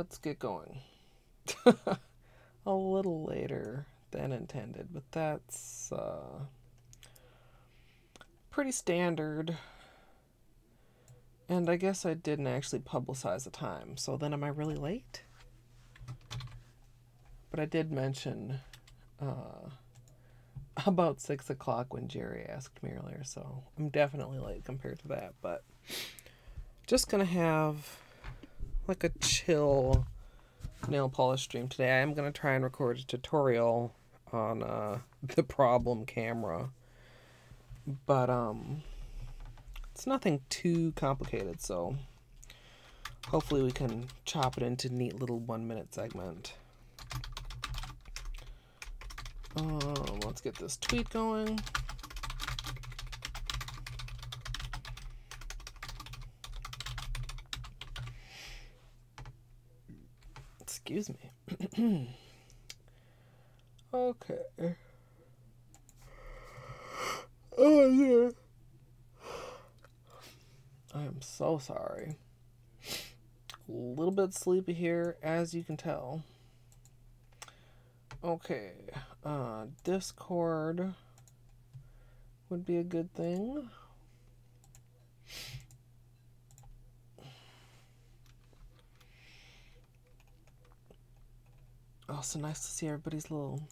let's get going. A little later than intended, but that's pretty standard. And I guess I didn't actually publicize the time, so then am I really late? But I did mention about 6 o'clock when Jerry asked me earlier, so I'm definitely late compared to that, but just gonna have like a chill nail polish stream today. I am gonna try and record a tutorial on the problem camera, but it's nothing too complicated, so hopefully we can chop it into a neat little 1-minute segment. Let's get this tweet going. Excuse me. Okay. Oh, yeah. I am so sorry. A little bit sleepy here, as you can tell. Okay. Discord would be a good thing. Also nice to see everybody's little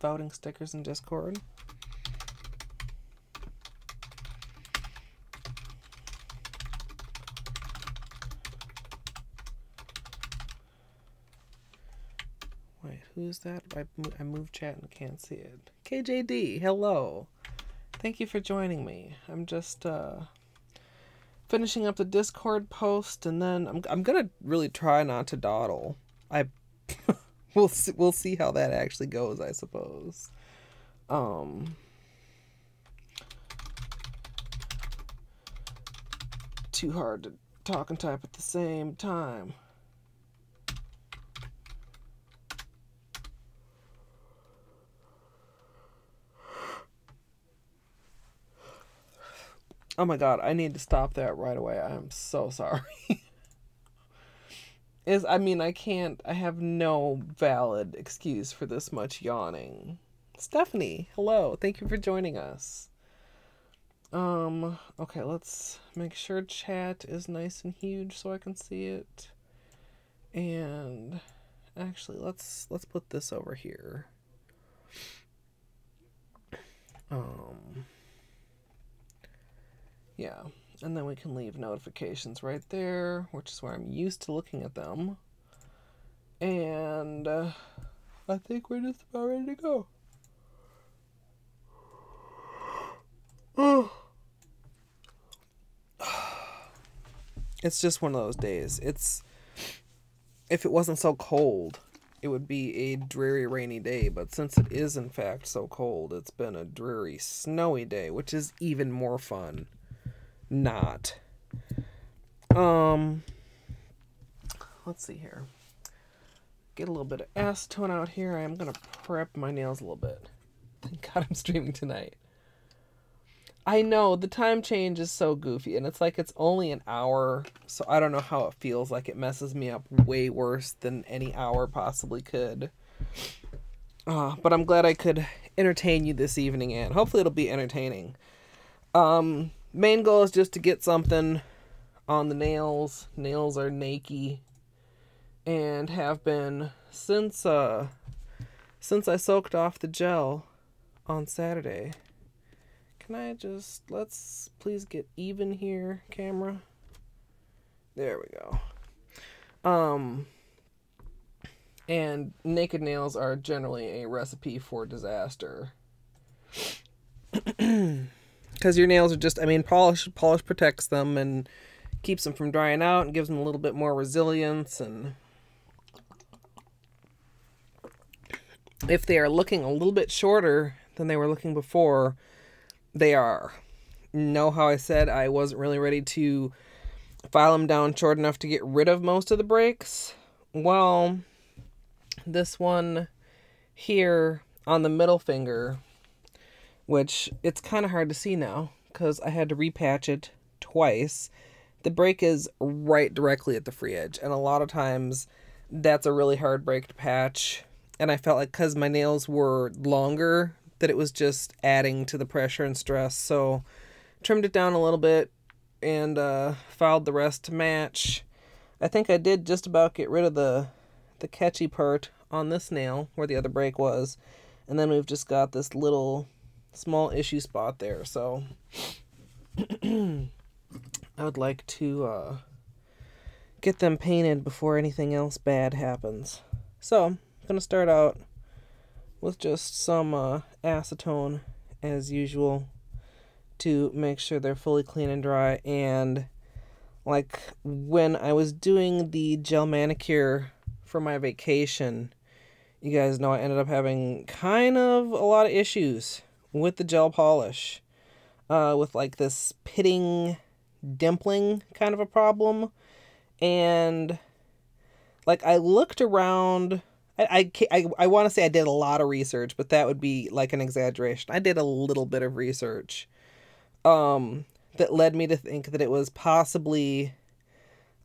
voting stickers in Discord. Wait, who's that? I moved chat and can't see it. KJD, hello. Thank you for joining me. I'm just finishing up the Discord post, and then I'm gonna really try not to dawdle. We'll see how that actually goes, I suppose. Too hard to talk and type at the same time. Oh my god, I need to stop that right away. I am so sorry. I have no valid excuse for this much yawning. Stephanie, hello. Thank you for joining us. Okay, let's make sure chat is nice and huge so I can see it. And actually, let's put this over here. Yeah, and then we can leave notifications right there, which is where I'm used to looking at them. And I think we're just about ready to go. It's just one of those days. If it wasn't so cold, it would be a dreary rainy day, but since it is in fact so cold, it's been a dreary snowy day, which is even more fun. Not. Let's see here. Get a little bit of acetone out here. I am gonna prep my nails a little bit. Thank God I'm streaming tonight. I know, the time change is so goofy, and it's like it's only an hour, so I don't know how it feels. Like, it messes me up way worse than any hour possibly could. But I'm glad I could entertain you this evening, and hopefully it'll be entertaining. Main goal is just to get something on the nails. Nails are naked and have been since I soaked off the gel on Saturday. Can I let's please get even here, camera. There we go. And naked nails are generally a recipe for disaster. Because your nails are just, polish protects them and keeps them from drying out and gives them a little bit more resilience. And if they are looking a little bit shorter than they were looking before, they are. Know how I said I wasn't really ready to file them down short enough to get rid of most of the breaks? Well, this one here on the middle finger, which it's kind of hard to see now because I had to repatch it twice. The break is right directly at the free edge, and a lot of times that's a really hard break to patch. And I felt like because my nails were longer, that it was just adding to the pressure and stress. So trimmed it down a little bit and filed the rest to match. I think I did just about get rid of the catchy part on this nail where the other break was. And then we've just got this little small issue spot there. So I would like to get them painted before anything else bad happens. So I'm going to start out with just some acetone as usual to make sure they're fully clean and dry. And like when I was doing the gel manicure for my vacation, you guys know I ended up having kind of a lot of issues with the gel polish, with like this pitting, dimpling kind of a problem. And like I looked around, I want to say I did a lot of research, but that would be like an exaggeration. I did a little bit of research that led me to think that it was possibly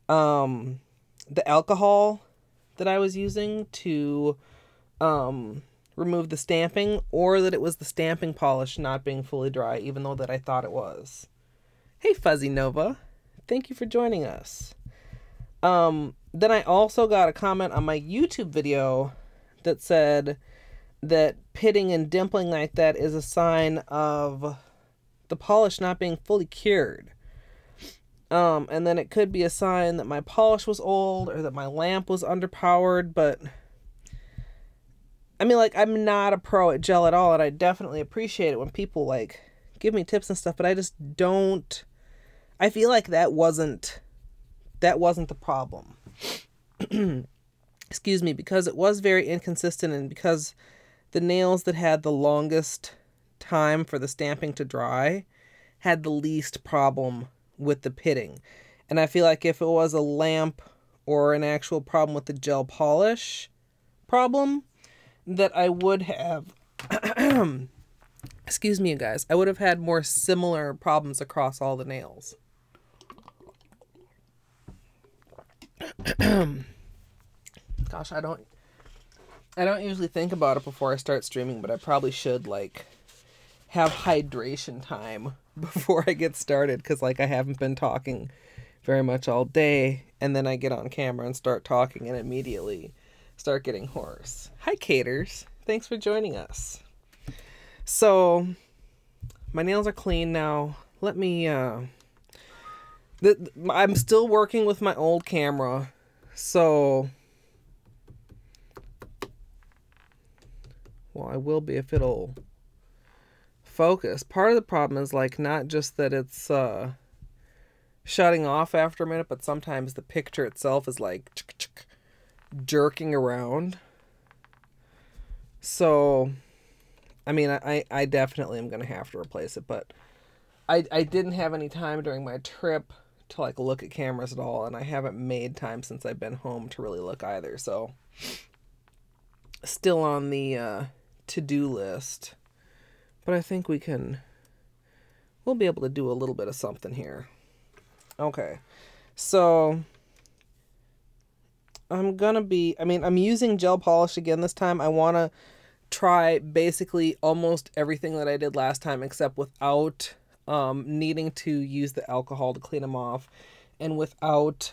the alcohol that I was using to remove the stamping, or that it was the stamping polish not being fully dry, even though that I thought it was. Hey Fuzzy Nova, thank you for joining us. Then I also got a comment on my YouTube video that said that pitting and dimpling like that is a sign of the polish not being fully cured. And then it could be a sign that my polish was old or that my lamp was underpowered. But I mean, like, I'm not a pro at gel at all, and I definitely appreciate it when people like give me tips and stuff, but I just don't. I feel like that wasn't the problem. Excuse me, because it was very inconsistent, and because the nails that had the longest time for the stamping to dry had the least problem with the pitting. And I feel like if it was a lamp or an actual problem with the gel polish problem, that I would have excuse me, you guys, I would have had more similar problems across all the nails. Gosh, I don't usually think about it before I start streaming, but I probably should like have hydration time before I get started, because like I haven't been talking very much all day, and then I get on camera and start talking and immediately start getting hoarse. Hi Caters, thanks for joining us. So my nails are clean now. Let me I'm still working with my old camera, so well, I will be if it'll focus. Part of the problem is like not just that it's shutting off after a minute, but sometimes the picture itself is like jerking around. So I mean, I definitely am gonna have to replace it, but I didn't have any time during my trip to like look at cameras at all, and I haven't made time since I've been home to really look either. So still on the to-do list, but I think we'll be able to do a little bit of something here. Okay, so I'm using gel polish again this time. I want to try basically almost everything that I did last time, except without needing to use the alcohol to clean them off, and without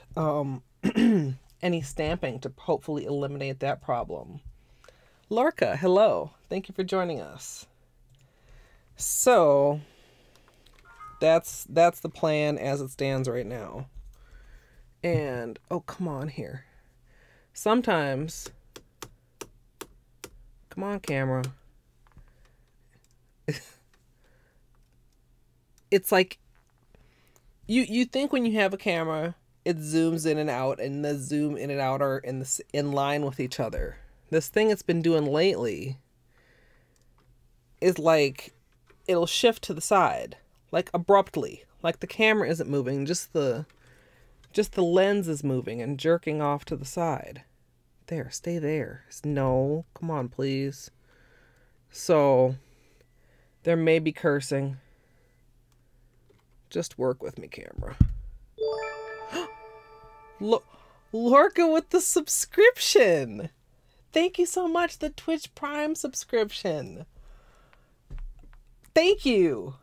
any stamping to hopefully eliminate that problem. Lorca, hello. Thank you for joining us. So that's the plan as it stands right now. And oh, come on here. Sometimes, come on camera. It's like you think when you have a camera, it zooms in and out, and the zoom in and out are in line with each other. This thing it's been doing lately is like it'll shift to the side, like abruptly, like the camera isn't moving, just the lens is moving and jerking off to the side. There, stay there. No, come on, please. So there may be cursing. Just work with me, camera. Look, Lorca with the subscription. Thank you so much. The Twitch Prime subscription. Thank you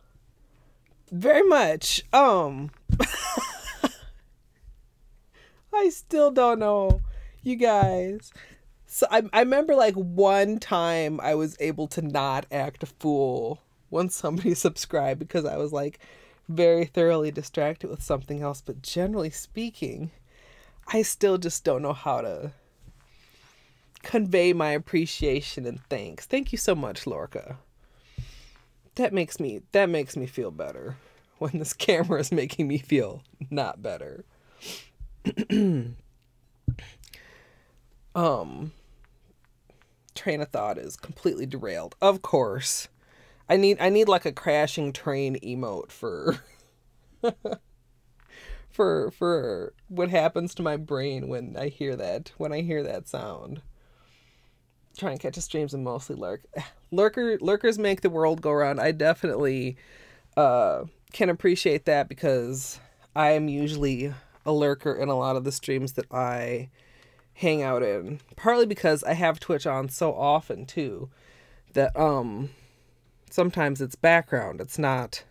very much. I still don't know, you guys. So I remember like one time I was able to not act a fool when somebody subscribed because I was like very thoroughly distracted with something else. But generally speaking, I still just don't know how to convey my appreciation and thanks. Thank you so much, Lorca. That makes me feel better when this camera is making me feel not better. Train of thought is completely derailed. Of course. I need like a crashing train emote for for what happens to my brain when I hear that sound. Try and catch a streams and mostly lurkers make the world go round. I definitely can appreciate that because I am usually a lurker in a lot of the streams that I hang out in. Partly because I have Twitch on so often too that sometimes it's background. It's not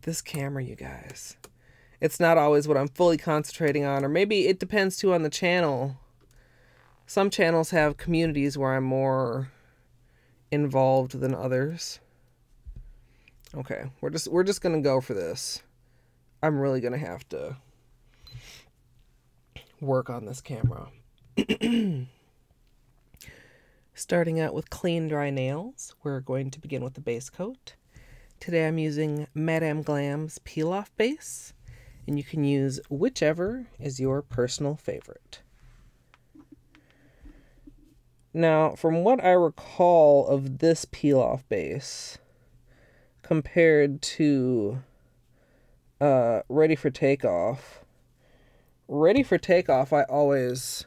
this camera, you guys. It's not always what I'm fully concentrating on, or maybe it depends too on the channel. Some channels have communities where I'm more involved than others. Okay, we're just gonna go for this. I'm really gonna have to work on this camera. Starting out with clean, dry nails, we're going to begin with the base coat. Today I'm using Madame Glam's Peel Off Base, and you can use whichever is your personal favorite. Now, from what I recall of this Peel Off Base, compared to Ready for Takeoff, I always...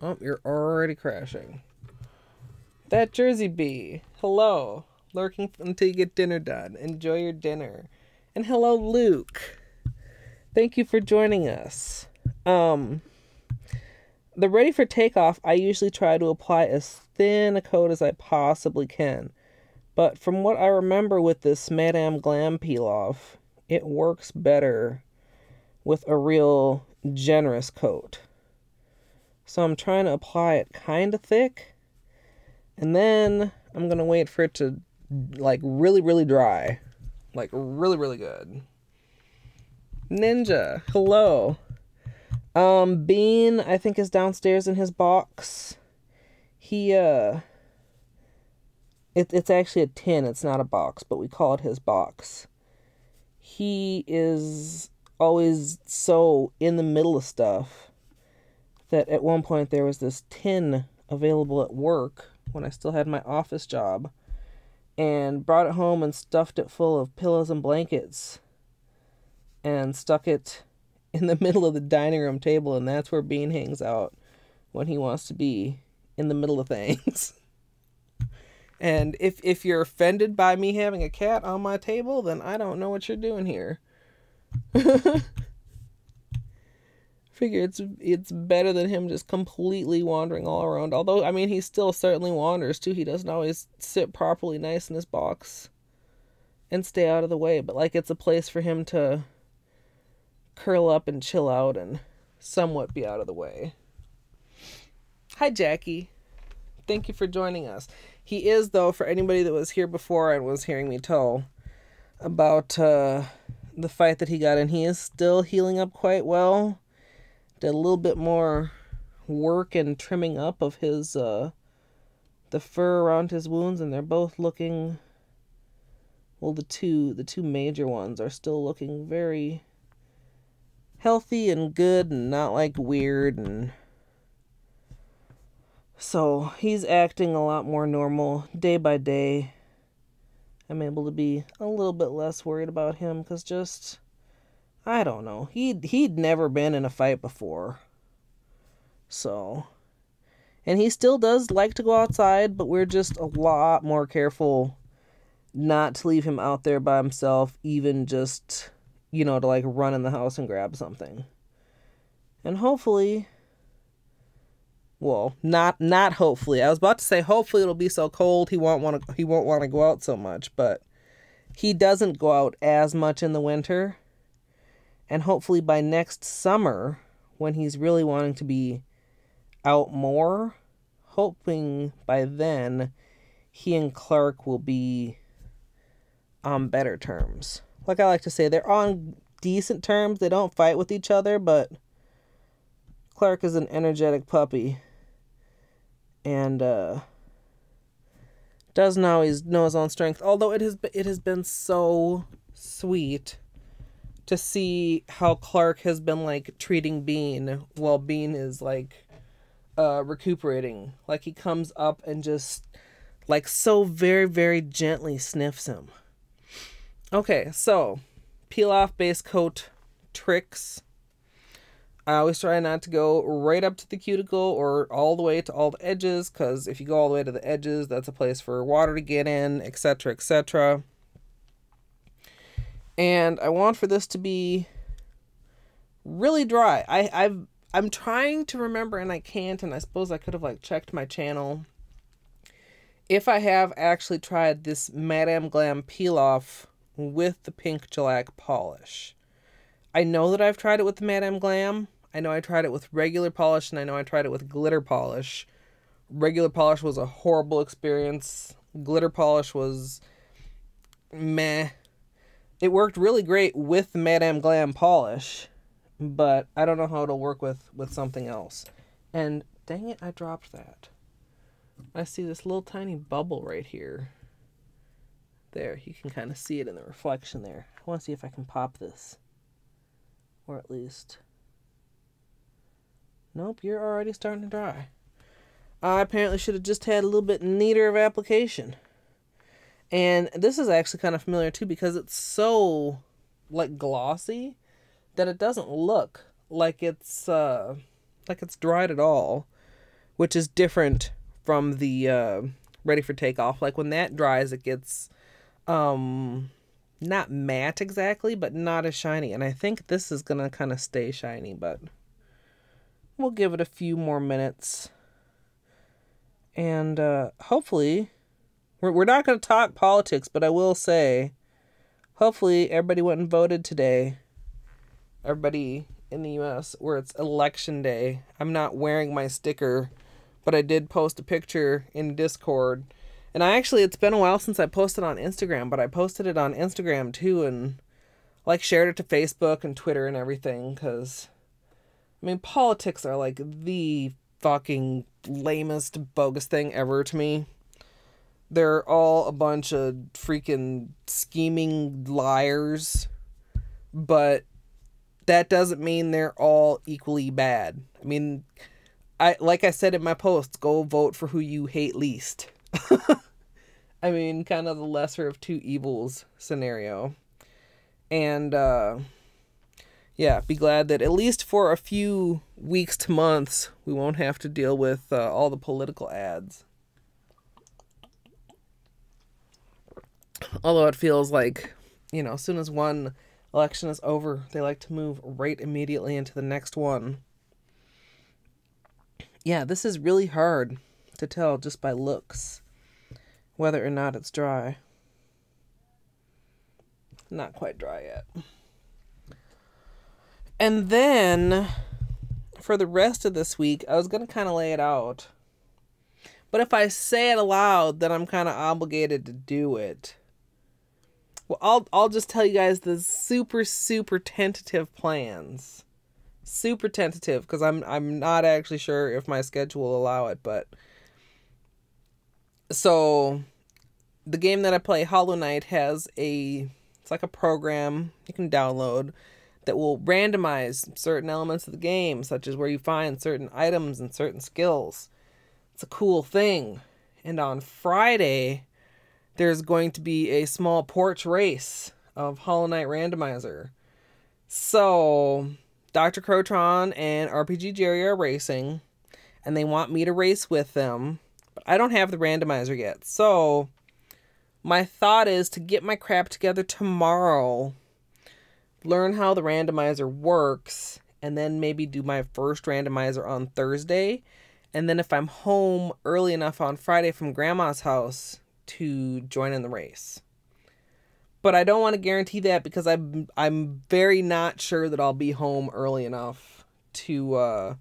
Oh, you're already crashing. That Jersey Bee. Hello. Lurking until you get dinner done. Enjoy your dinner. And hello, Luke. Thank you for joining us. The Ready for Takeoff, I usually try to apply as thin a coat as I possibly can. But from what I remember with this Madame Glam Peel Off, it works better with a real generous coat. So I'm trying to apply it kind of thick. And then I'm going to wait for it to like really, really dry. Like really, really good. Ninja, hello. Bean, I think, is downstairs in his box. It's actually a tin, it's not a box, but we call it his box. He is always so in the middle of stuff that at one point there was this tin available at work when I still had my office job, and brought it home and stuffed it full of pillows and blankets and stuck it in the middle of the dining room table, and that's where Bean hangs out when he wants to be in the middle of things. And if you're offended by me having a cat on my table, then I don't know what you're doing here. Figure it's better than him just completely wandering all around. Although, I mean, he still certainly wanders too. He doesn't always sit properly nice in his box and stay out of the way. But like, it's a place for him to curl up and chill out and somewhat be out of the way. Hi, Jackie. Thank you for joining us. He is, though, for anybody that was here before and was hearing me tell about the fight that he got in, he is still healing up quite well. Did a little bit more work and trimming up of his the fur around his wounds, and they're both looking, well, the two major ones are still looking very healthy and good and not like weird, and so he's acting a lot more normal day by day. I'm able to be a little bit less worried about him because just, I don't know, he'd never been in a fight before. So, and he still does like to go outside, but we're just a lot more careful not to leave him out there by himself, even just you know, to like run in the house and grab something. And hopefully, well, not hopefully. I was about to say hopefully it'll be so cold he won't want to go out so much, but he doesn't go out as much in the winter. And hopefully by next summer, when he's really wanting to be out more, hoping by then he and Clark will be on better terms. Like I like to say, they're on decent terms. They don't fight with each other, but Clark is an energetic puppy and doesn't always know his own strength. Although it has been so sweet to see how Clark has been like treating Bean while Bean is like recuperating. Like he comes up and just like so very, very gently sniffs him. Okay, so peel off base coat tricks. I always try not to go right up to the cuticle or all the way to all the edges, because if you go all the way to the edges, that's a place for water to get in, etc., etc. And I want for this to be really dry. I'm trying to remember, and I can't, and I suppose I could have like checked my channel if I have actually tried this Madame Glam peel off with the pink shellac polish. I know that I've tried it with the Madame Glam. I know I tried it with regular polish, and I know I tried it with glitter polish. Regular polish was a horrible experience. Glitter polish was meh. It worked really great with the Madame Glam polish, but I don't know how it'll work with something else. And dang it, I dropped that. I see this little tiny bubble right here. There, you can kind of see it in the reflection there. I want to see if I can pop this. Or at least... Nope, you're already starting to dry. I apparently should have just had a little bit neater of application. And this is actually kind of familiar too, because it's so like glossy that it doesn't look like it's dried at all, which is different from the ready for takeoff. Like when that dries, it gets not matte exactly, but not as shiny. And I think this is gonna kind of stay shiny, but we'll give it a few more minutes. And hopefully, we're not going to talk politics, but I will say, hopefully everybody went and voted today. Everybody in the U.S. where it's election day. I'm not wearing my sticker, but I did post a picture in Discord. And it's been a while since I posted on Instagram, but I posted it on Instagram too, and like shared it to Facebook and Twitter and everything, because I mean, politics are like the fucking lamest, bogus thing ever to me. They're all a bunch of freaking scheming liars, but that doesn't mean they're all equally bad. I mean, like I said in my post, go vote for who you hate least. I mean, kind of the lesser of two evils scenario. And, yeah, be glad that at least for a few weeks to months, we won't have to deal with all the political ads. Although it feels like, you know, as soon as one election is over, they like to move right immediately into the next one. Yeah, this is really hard to tell just by looks whether or not it's dry. Not quite dry yet. And then, for the rest of this week, I was going to kind of lay it out. But if I say it aloud, then I'm kind of obligated to do it. Well, I'll just tell you guys the super, super tentative plans. Super tentative, because I'm not actually sure if my schedule will allow it, but... So, the game that I play, Hollow Knight, has it's like a program you can download that will randomize certain elements of the game, such as where you find certain items and certain skills. It's a cool thing. And on Friday, there's going to be a small porch race of Hollow Knight Randomizer. So, Dr. Crotron and RPG Jerry are racing, and they want me to race with them, but I don't have the randomizer yet. So, my thought is to get my crap together tomorrow learn how the randomizer works, and then maybe do my first randomizer on Thursday. And then if I'm home early enough on Friday from Grandma's house to join in the race. But I don't want to guarantee that because I'm very not sure that I'll be home early enough to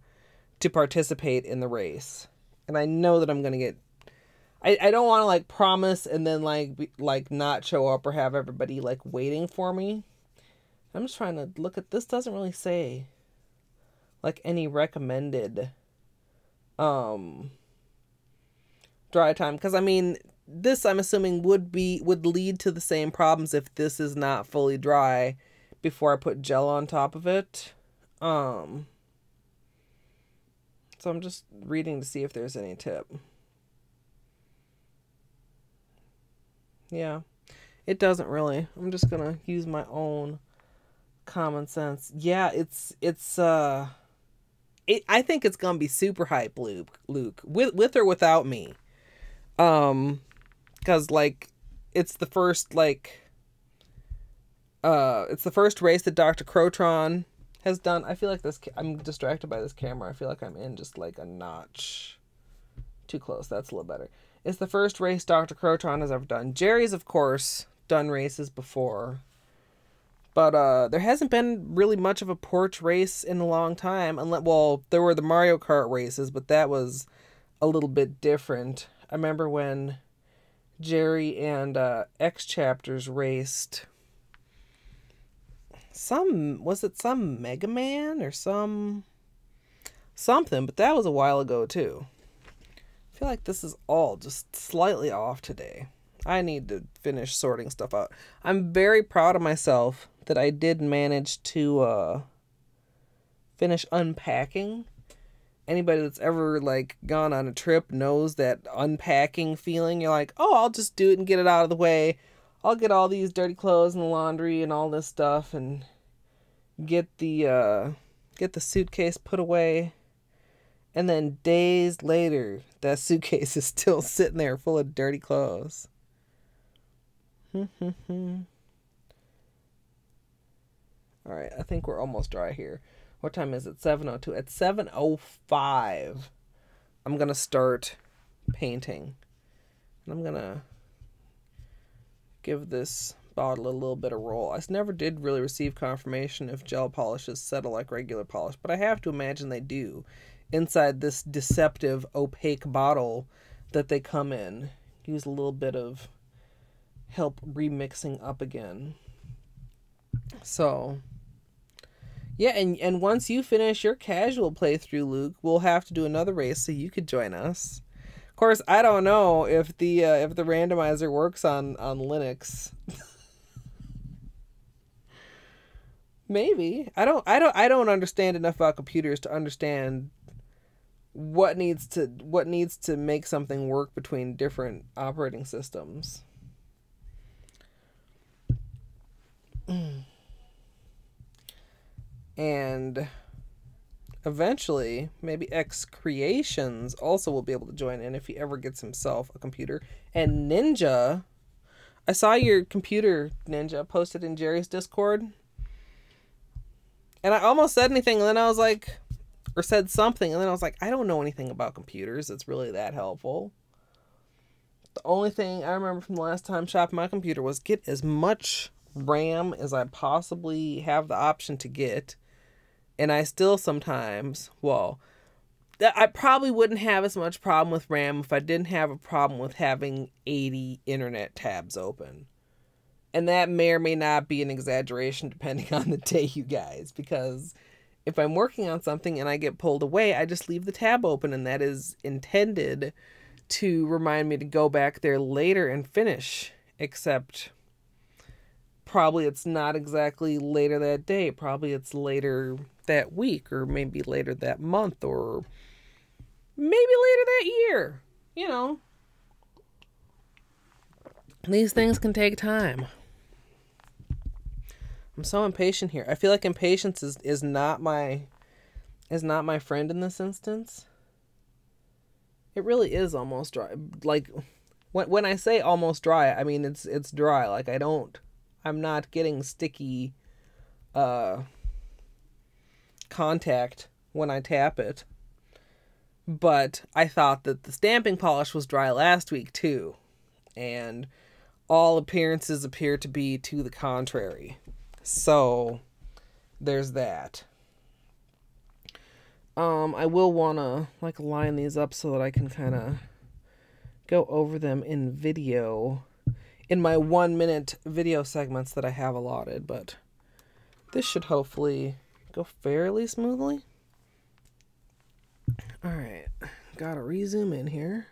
participate in the race. And I know that I'm going to get... I don't want to like promise and then like not show up or have everybody like waiting for me. I'm just trying to look at this. Doesn't really say like any recommended dry time, because I mean this I'm assuming would lead to the same problems if this is not fully dry before I put gel on top of it. So I'm just reading to see if there's any tip. Yeah, it doesn't really. I'm just gonna use my own common sense. Yeah, I think it's gonna be super hype, Luke, with or without me. Because like it's the first race that Dr. Crotron has done. I feel like I'm distracted by this camera. I feel like I'm in just like a notch too close. That's a little better. It's the first race Dr. Crotron has ever done. Jerry's, of course, done races before. But there hasn't been really much of a porch race in a long time. Well, there were the Mario Kart races, but that was a little bit different. I remember when Jerry and X Chapters raced was it some Mega Man or something, but that was a while ago too. I feel like this is all just slightly off today. I need to finish sorting stuff out. I'm very proud of myself that I did manage to finish unpacking. Anybody that's ever like gone on a trip knows that unpacking feeling. You're like, oh, I'll just do it and get it out of the way. I'll get all these dirty clothes and the laundry and all this stuff and get the suitcase put away. And then days later, that suitcase is still sitting there full of dirty clothes. All right, I think we're almost dry here. What time is it? 7:02. At 7:05, I'm going to start painting. And I'm going to give this bottle a little bit of roll. I never did really receive confirmation if gel polishes settle like regular polish, but I have to imagine they do. Inside this deceptive, opaque bottle that they come in. Use a little bit of help remixing up again. So, yeah, and once you finish your casual playthrough, Luke, we'll have to do another race so you could join us. Of course, I don't know if the randomizer works on Linux. Maybe. I don't understand enough about computers to understand what needs to make something work between different operating systems. And eventually, maybe X Creations also will be able to join in if he ever gets himself a computer. And Ninja, I saw your computer, Ninja, posted in Jerry's Discord. And I almost said anything, and then I was like, or said something, and then I was like, I don't know anything about computers. It's really that helpful. The only thing I remember from the last time shopping my computer was get as much RAM as I possibly have the option to get. And I still sometimes, I probably wouldn't have as much problem with RAM if I didn't have a problem with having 80 internet tabs open. And that may or may not be an exaggeration depending on the day, you guys, because if I'm working on something and I get pulled away, I just leave the tab open, and that is intended to remind me to go back there later and finish, except probably it's not exactly later that day. Probably it's later that week, or maybe later that month, or maybe later that year. You know, these things can take time. I'm so impatient here. I feel like impatience is not my friend in this instance. It really is almost dry. Like when I say almost dry, I mean it's dry. Like I'm not getting sticky contact when I tap it. But I thought that the stamping polish was dry last week too. And all appearances appear to be to the contrary. So there's that. I will want to like line these up so that I can kind of go over them in video, in my 1-minute video segments that I have allotted, but this should hopefully go fairly smoothly. All right, gotta rezoom in here.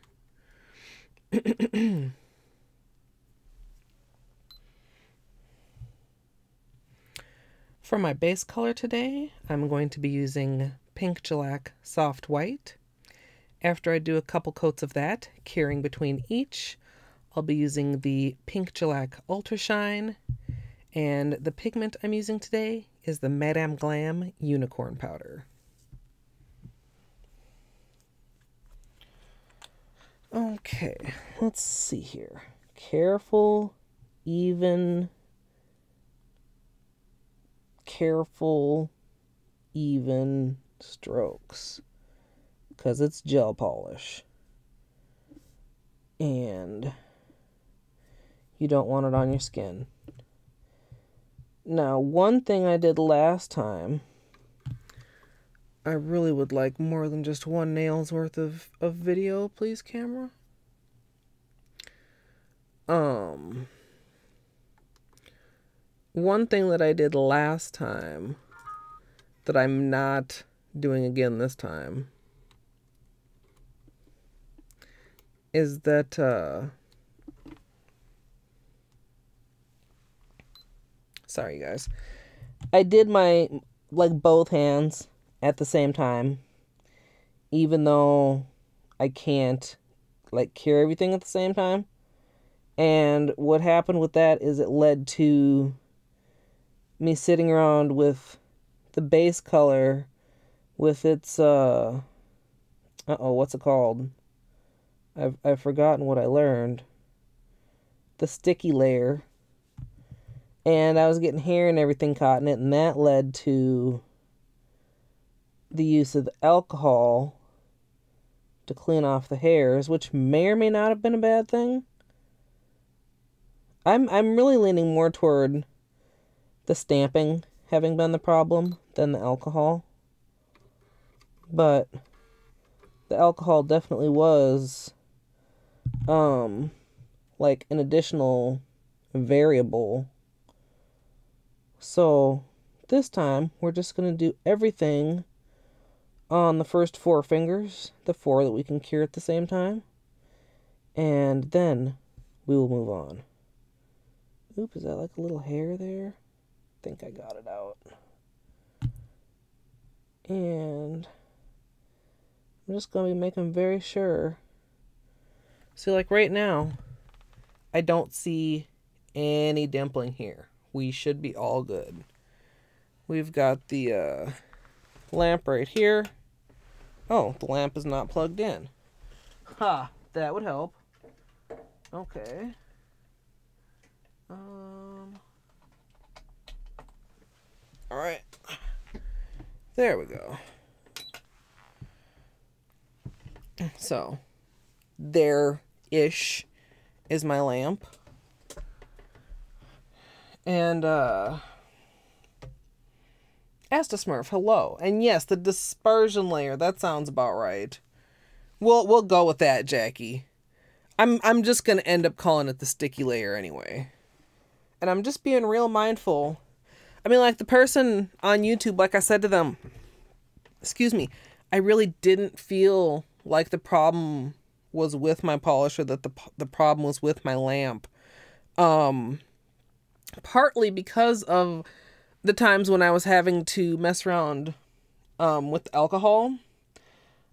For my base color today, I'm going to be using Pink Shellac Soft White. After I do a couple coats of that, curing between each, I'll be using the Pink Shellac Ultra Shine, and the pigment I'm using today is the Madame Glam Unicorn Powder. Okay, let's see here. Careful, even strokes, because it's gel polish and you don't want it on your skin. Now, one thing I did last time, I really would like more than just one nail's worth of video, please, camera. One thing that I did last time that I'm not doing again this time is that sorry guys, I did my like both hands at the same time, even though I can't like cure everything at the same time. And what happened with that is it led to me sitting around with the base color with its what's it called? I've forgotten what I learned. The sticky layer. And I was getting hair and everything caught in it, and that led to the use of alcohol to clean off the hairs, which may or may not have been a bad thing. I'm really leaning more toward the stamping having been the problem than the alcohol. But the alcohol definitely was like an additional variable. So this time we're just going to do everything on the first 4 fingers, the 4 that we can cure at the same time, and then we will move on. Oop, is that like a little hair there? I think I got it out. And I'm just going to be making very sure. See, like right now, I don't see any dimpling here. We should be all good. We've got the lamp right here. Oh, the lamp is not plugged in. Ha, that would help. Okay. All right. There we go. So, there-ish is my lamp. And, Asta Smurf, hello. And yes, the dispersion layer, that sounds about right. We'll go with that, Jackie. I'm just gonna end up calling it the sticky layer anyway. And I'm just being real mindful. I mean, like the person on YouTube, like I said to them, excuse me, I really didn't feel like the problem was with my polish or that the problem was with my lamp. Partly because of the times when I was having to mess around with alcohol.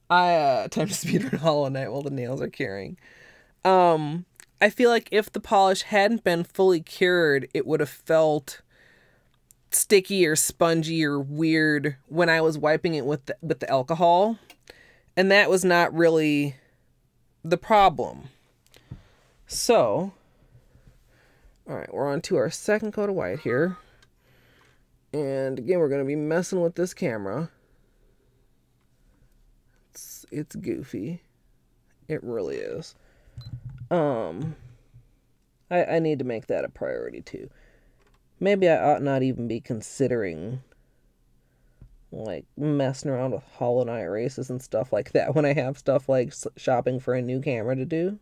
Time to speedrun Hollow Knight while the nails are curing. I feel like if the polish hadn't been fully cured, it would have felt sticky or spongy or weird when I was wiping it with the alcohol. And that was not really the problem. So, all right, we're on to our second coat of white here. And again, we're going to be messing with this camera. It's goofy. It really is. I need to make that a priority too. Maybe I ought not even be considering like messing around with hollow knight races and stuff like that when I have stuff like shopping for a new camera to do.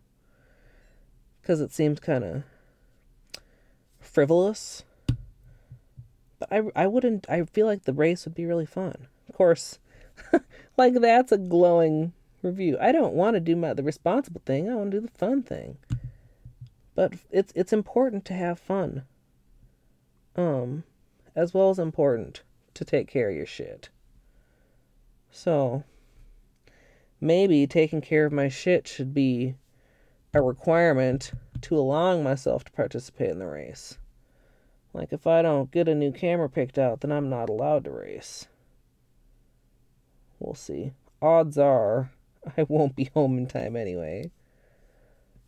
Because it seems kind of frivolous. But I feel like the race would be really fun. Of course, like that's a glowing review. I don't want to do the responsible thing. I want to do the fun thing. But it's important to have fun. As well as important to take care of your shit. So, maybe taking care of my shit should be a requirement to allowing myself to participate in the race. Like, if I don't get a new camera picked out, then I'm not allowed to race. We'll see. Odds are, I won't be home in time anyway.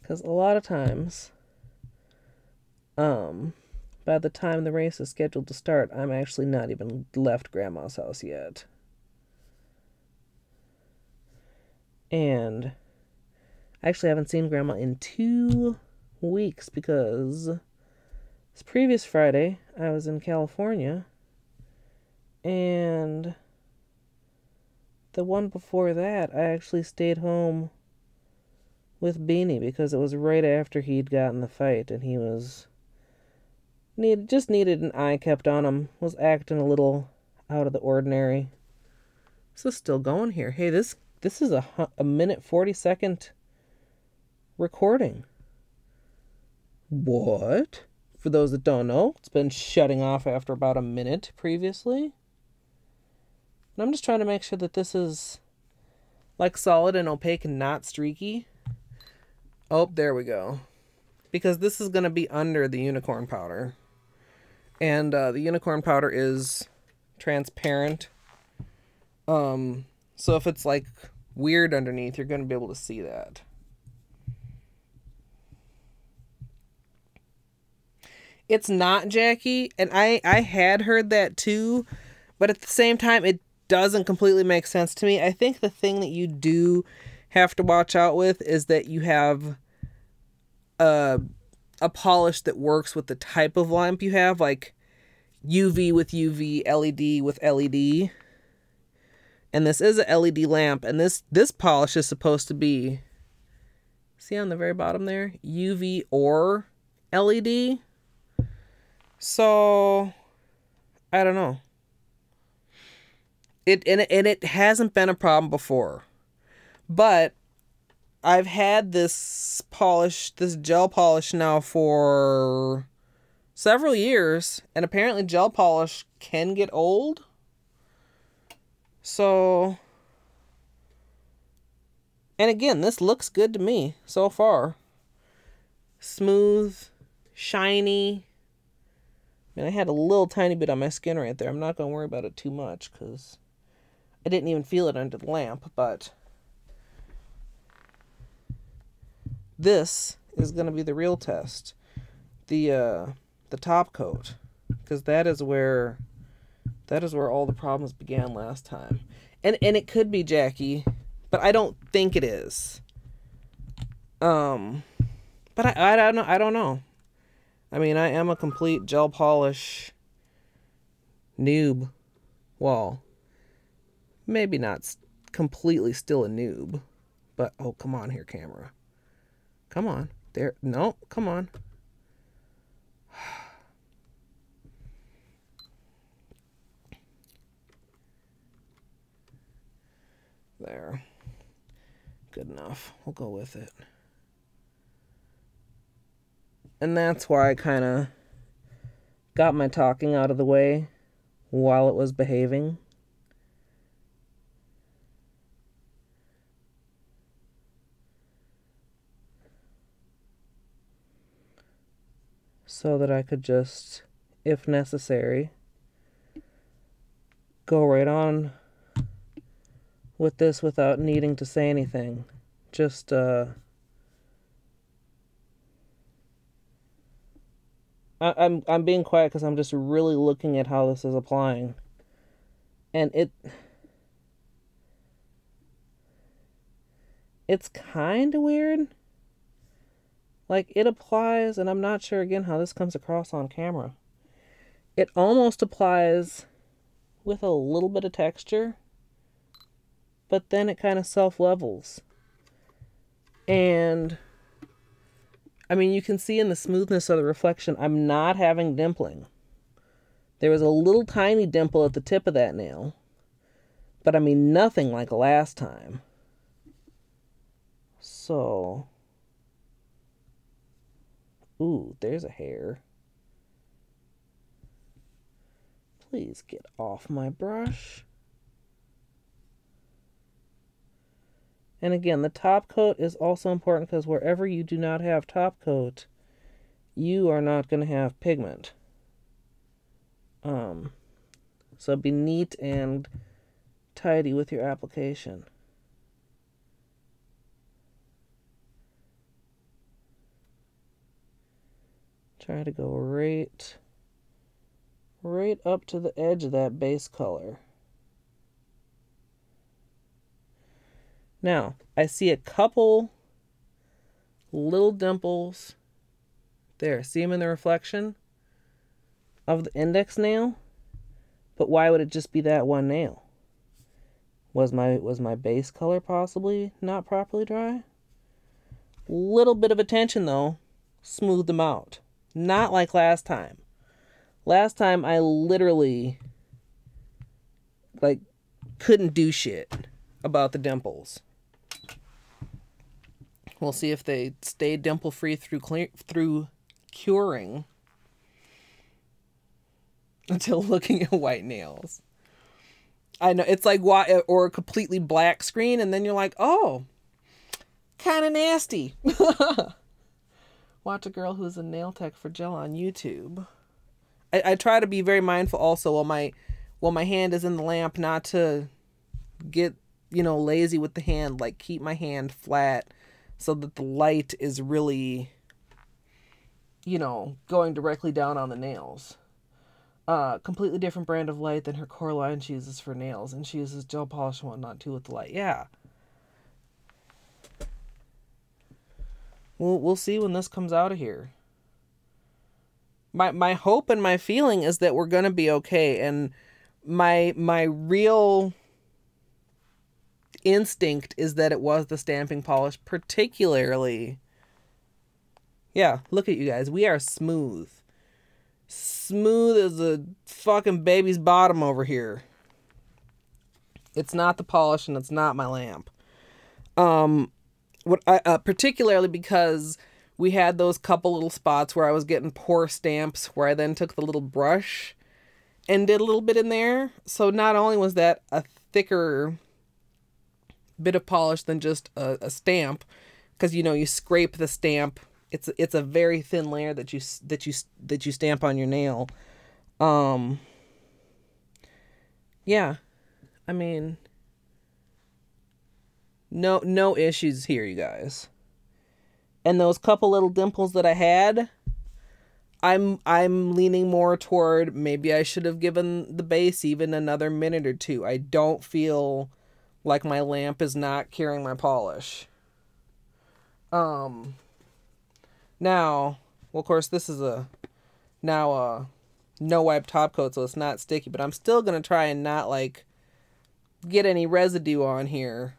Because a lot of times, by the time the race is scheduled to start, I'm actually not even left Grandma's house yet. And I actually haven't seen Grandma in 2 weeks because this previous Friday I was in California, and the one before that I actually stayed home with Beanie because it was right after he'd gotten the fight and he was just needed an eye kept on him, was acting a little out of the ordinary. Is this still going here? Hey, this is a minute 40-second recording. What? For those that don't know, it's been shutting off after about a minute previously. And I'm just trying to make sure that this is like solid and opaque and not streaky. Oh, there we go. Because this is going to be under the unicorn powder. And the unicorn powder is transparent. So if it's like weird underneath, you're going to be able to see that. It's not, Jackie, and I had heard that too, but at the same time, it doesn't completely make sense to me. I think the thing that you do have to watch out with is that you have a polish that works with the type of lamp you have, like UV with UV, LED with LED. And this is a LED lamp, and this polish is supposed to be, see on the very bottom there, UV or LED. So I don't know. It hasn't been a problem before. But I've had this polish, this gel polish now for several years, and apparently gel polish can get old. So, and again, this looks good to me so far. Smooth, shiny. I mean, I had a little tiny bit on my skin right there. I'm not going to worry about it too much because I didn't even feel it under the lamp, but this is going to be the real test. The top coat, because that is where all the problems began last time. And it could be, Jackie, but I don't think it is. But I don't know. I mean, I am a complete gel polish noob. Well, maybe not completely still a noob, but oh, come on here, camera. Come on. There. No, come on. There. Good enough. We'll go with it. And that's why I kind of got my talking out of the way while it was behaving. So that I could just, if necessary, go right on with this without needing to say anything. Just, I'm being quiet because I'm just really looking at how this is applying. And it's kind of weird. Like, it applies, and I'm not sure, again, how this comes across on camera. It almost applies with a little bit of texture, but then it kind of self-levels. And, I mean, you can see in the smoothness of the reflection, I'm not having dimpling. There was a little tiny dimple at the tip of that nail, but I mean, nothing like last time. So, ooh, there's a hair. Please get off my brush. And again, the top coat is also important because wherever you do not have top coat, you are not going to have pigment. So be neat and tidy with your application. Try to go right up to the edge of that base color. Now, I see a couple little dimples there. See them in the reflection of the index nail? But why would it just be that one nail? Was my base color possibly not properly dry? Little bit of attention though, smoothed them out. Not like last time. Last time I literally like couldn't do shit about the dimples. We'll see if they stay dimple free through curing until looking at white nails. I know it's like or a completely black screen, and then you're like, oh, kind of nasty. Watch a girl who's a nail tech for gel on YouTube. I try to be very mindful also while my hand is in the lamp, not to get, you know, lazy with the hand. Like, keep my hand flat so that the light is really, you know, going directly down on the nails. Completely different brand of light than her core line she uses for nails, and she uses gel polish and whatnot too with the light. Yeah. We'll see when this comes out of here. My hope and my feeling is that we're gonna be okay, and my real instinct is that it was the stamping polish, particularly. Yeah, look at you guys. We are smooth. Smooth as a fucking baby's bottom over here. It's not the polish and it's not my lamp. Particularly because we had those couple little spots where I was getting poor stamps, where I then took the little brush and did a little bit in there. So not only was that a thicker bit of polish than just a stamp, because, you know, you scrape the stamp. It's a very thin layer that you stamp on your nail. Yeah, I mean, no issues here, you guys. And those couple little dimples that I had, I'm leaning more toward maybe I should have given the base even another minute or two. I don't feel like my lamp is not curing my polish. Now, well, of course, this is a no wipe top coat, so it's not sticky, but I'm still going to try and not, like, get any residue on here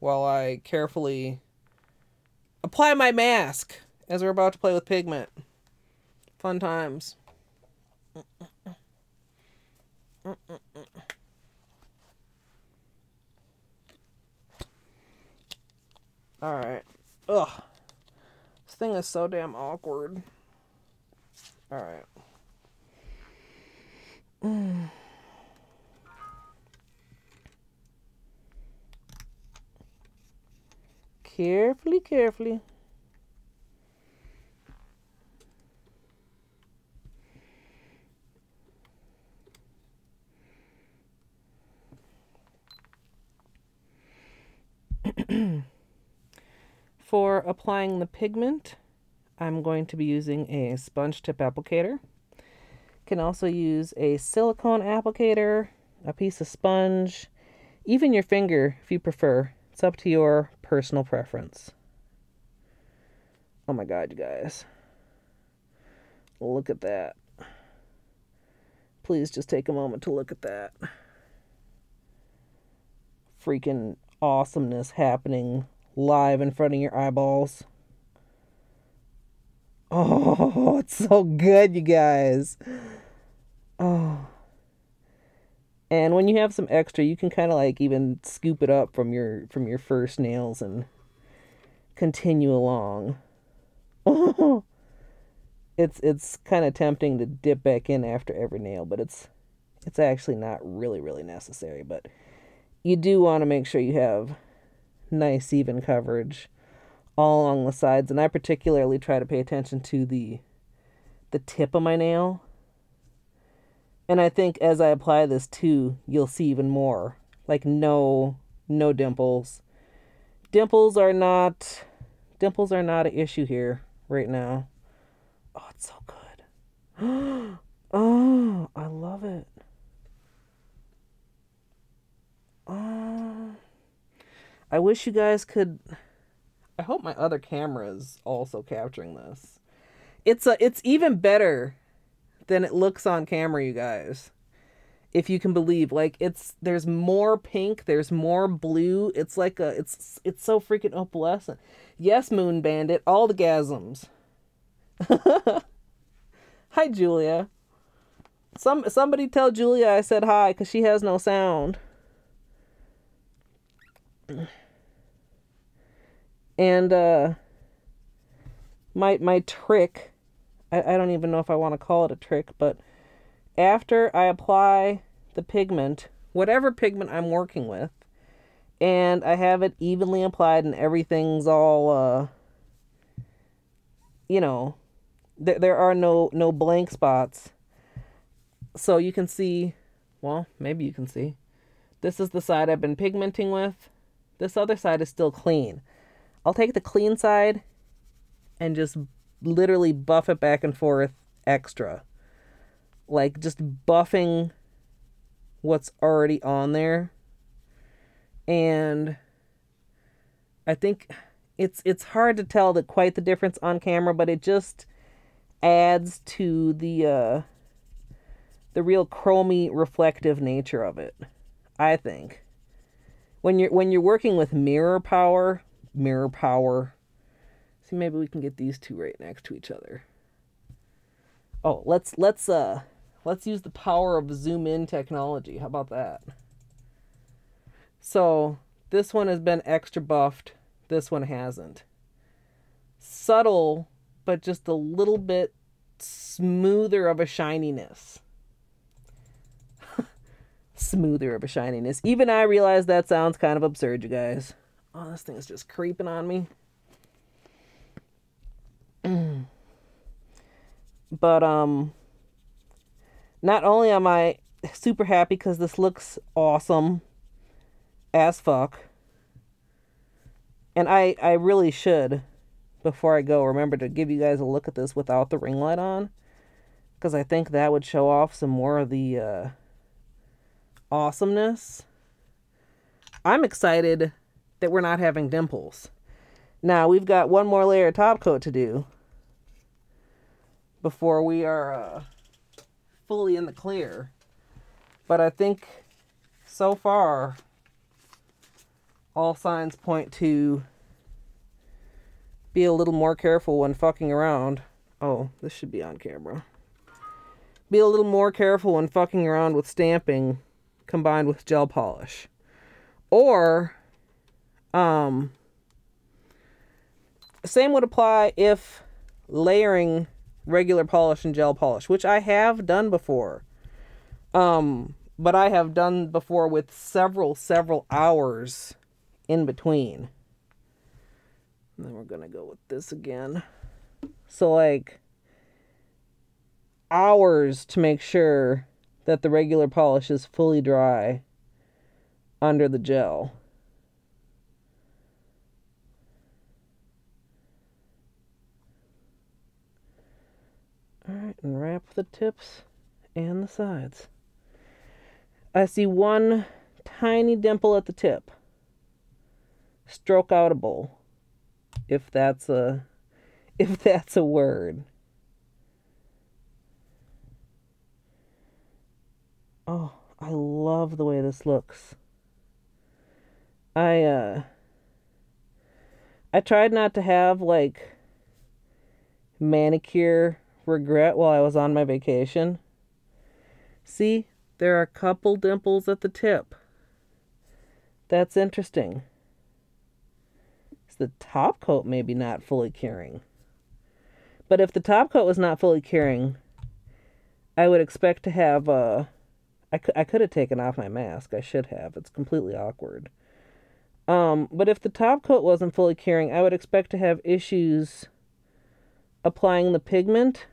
while I carefully apply my mask as we're about to play with pigment. Fun times. All right. Ugh. This thing is so damn awkward. All right. Carefully, carefully. For applying the pigment, I'm going to be using a sponge tip applicator. Can also use a silicone applicator, a piece of sponge, even your finger if you prefer. It's up to your personal preference. Oh my God, you guys. Look at that. Please just take a moment to look at that. Freaking awesomeness happening live in front of your eyeballs. Oh, it's so good, you guys. Oh. And when you have some extra, you can kind of like even scoop it up from your first nails and continue along. Oh. It's kind of tempting to dip back in after every nail, but it's actually not really necessary. But you do want to make sure you have nice even coverage all along the sides, and I particularly try to pay attention to the tip of my nail. And I think as I apply this too, you'll see even more. Like no dimples. Dimples are not an issue here right now. Oh, it's so good. Oh, I love it. Oh, I wish you guys could. I hope my other camera is also capturing this. It's even better than it looks on camera, you guys. If you can believe, like there's more pink, there's more blue. It's like it's so freaking opalescent. Yes, Moon Bandit, all the gasms. Hi, Julia. Somebody tell Julia I said hi, because she has no sound. And my trick, I don't even know if I want to call it a trick, but after I apply the pigment, whatever pigment I'm working with, and I have it evenly applied and everything's all you know, there are no blank spots. So you can see, well, maybe you can see. This is the side I've been pigmenting with. This other side is still clean. I'll take the clean side and just literally buff it back and forth extra. Like just buffing what's already on there. And I think it's hard to tell quite the difference on camera, but it just adds to the real chromy reflective nature of it, I think. When you're working with mirror power. See, maybe we can get these two right next to each other. Oh, let's use the power of zoom in technology. How about that? So this one has been extra buffed. This one hasn't. Subtle, but just a little bit smoother of a shininess. Smoother of a shininess. Even I realize that sounds kind of absurd, you guys. Oh, this thing is just creeping on me. But not only am I super happy because this looks awesome as fuck, and I really should, before I go, remember to give you guys a look at this without the ring light on, because I think that would show off some more of the awesomeness. I'm excited that we're not having dimples. Now, we've got one more layer of top coat to do before we are fully in the clear. But I think so far, all signs point to be a little more careful when fucking around. Oh, this should be on camera. Be a little more careful when fucking around with stamping combined with gel polish. Or, same would apply if layering regular polish and gel polish, which I have done before. But I have done before with several hours in between. And then we're going to go with this again. So like hours to make sure that the regular polish is fully dry under the gel. Alright, and wrap the tips and the sides. I see one tiny dimple at the tip. Stroke outable, if that's a word. Oh, I love the way this looks. I tried not to have like manicure regret while I was on my vacation. See, there are a couple dimples at the tip. That's interesting. So the top coat maybe not fully curing. But if the top coat was not fully curing, I would expect to have I could have taken off my mask. I should have. It's completely awkward. But if the top coat wasn't fully curing, I would expect to have issues applying the pigment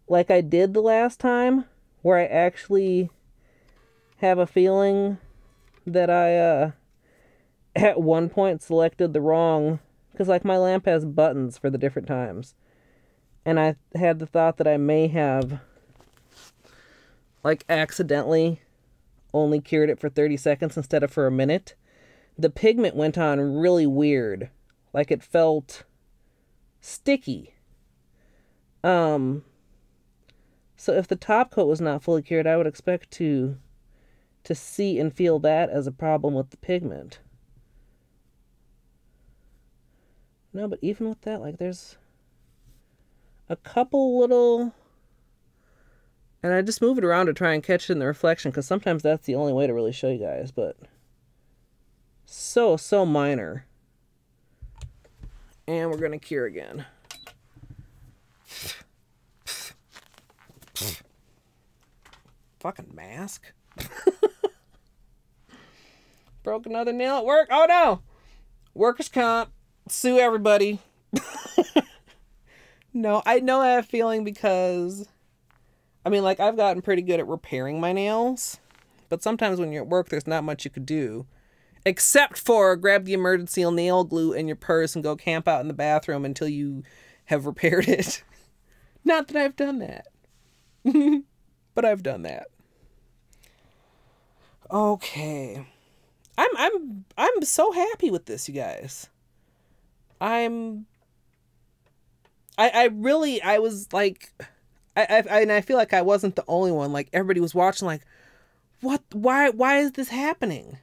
like I did the last time, where I actually have a feeling that I at one point selected the wrong, because like my lamp has buttons for the different times, and I had the thought that I may have like accidentally only cured it for 30 seconds instead of for a minute. The pigment went on really weird, like it felt sticky. So if the top coat was not fully cured, I would expect to see and feel that as a problem with the pigment. No, but even with that, like there's a couple little, and I just move it around to try and catch it in the reflection, because sometimes that's the only way to really show you guys, but so minor. And we're going to cure again. Fucking mask. Broke another nail at work. Oh no! Workers' comp. Sue everybody. No, I know I have a feeling because, I mean, like, I've gotten pretty good at repairing my nails, but sometimes when you're at work, there's not much you could do. Except for grab the emergency nail glue in your purse and go camp out in the bathroom until you have repaired it. Not that I've done that. But I've done that. Okay. I'm so happy with this, you guys. I was like, and I feel like I wasn't the only one. Like, everybody was watching like, what, why is this happening?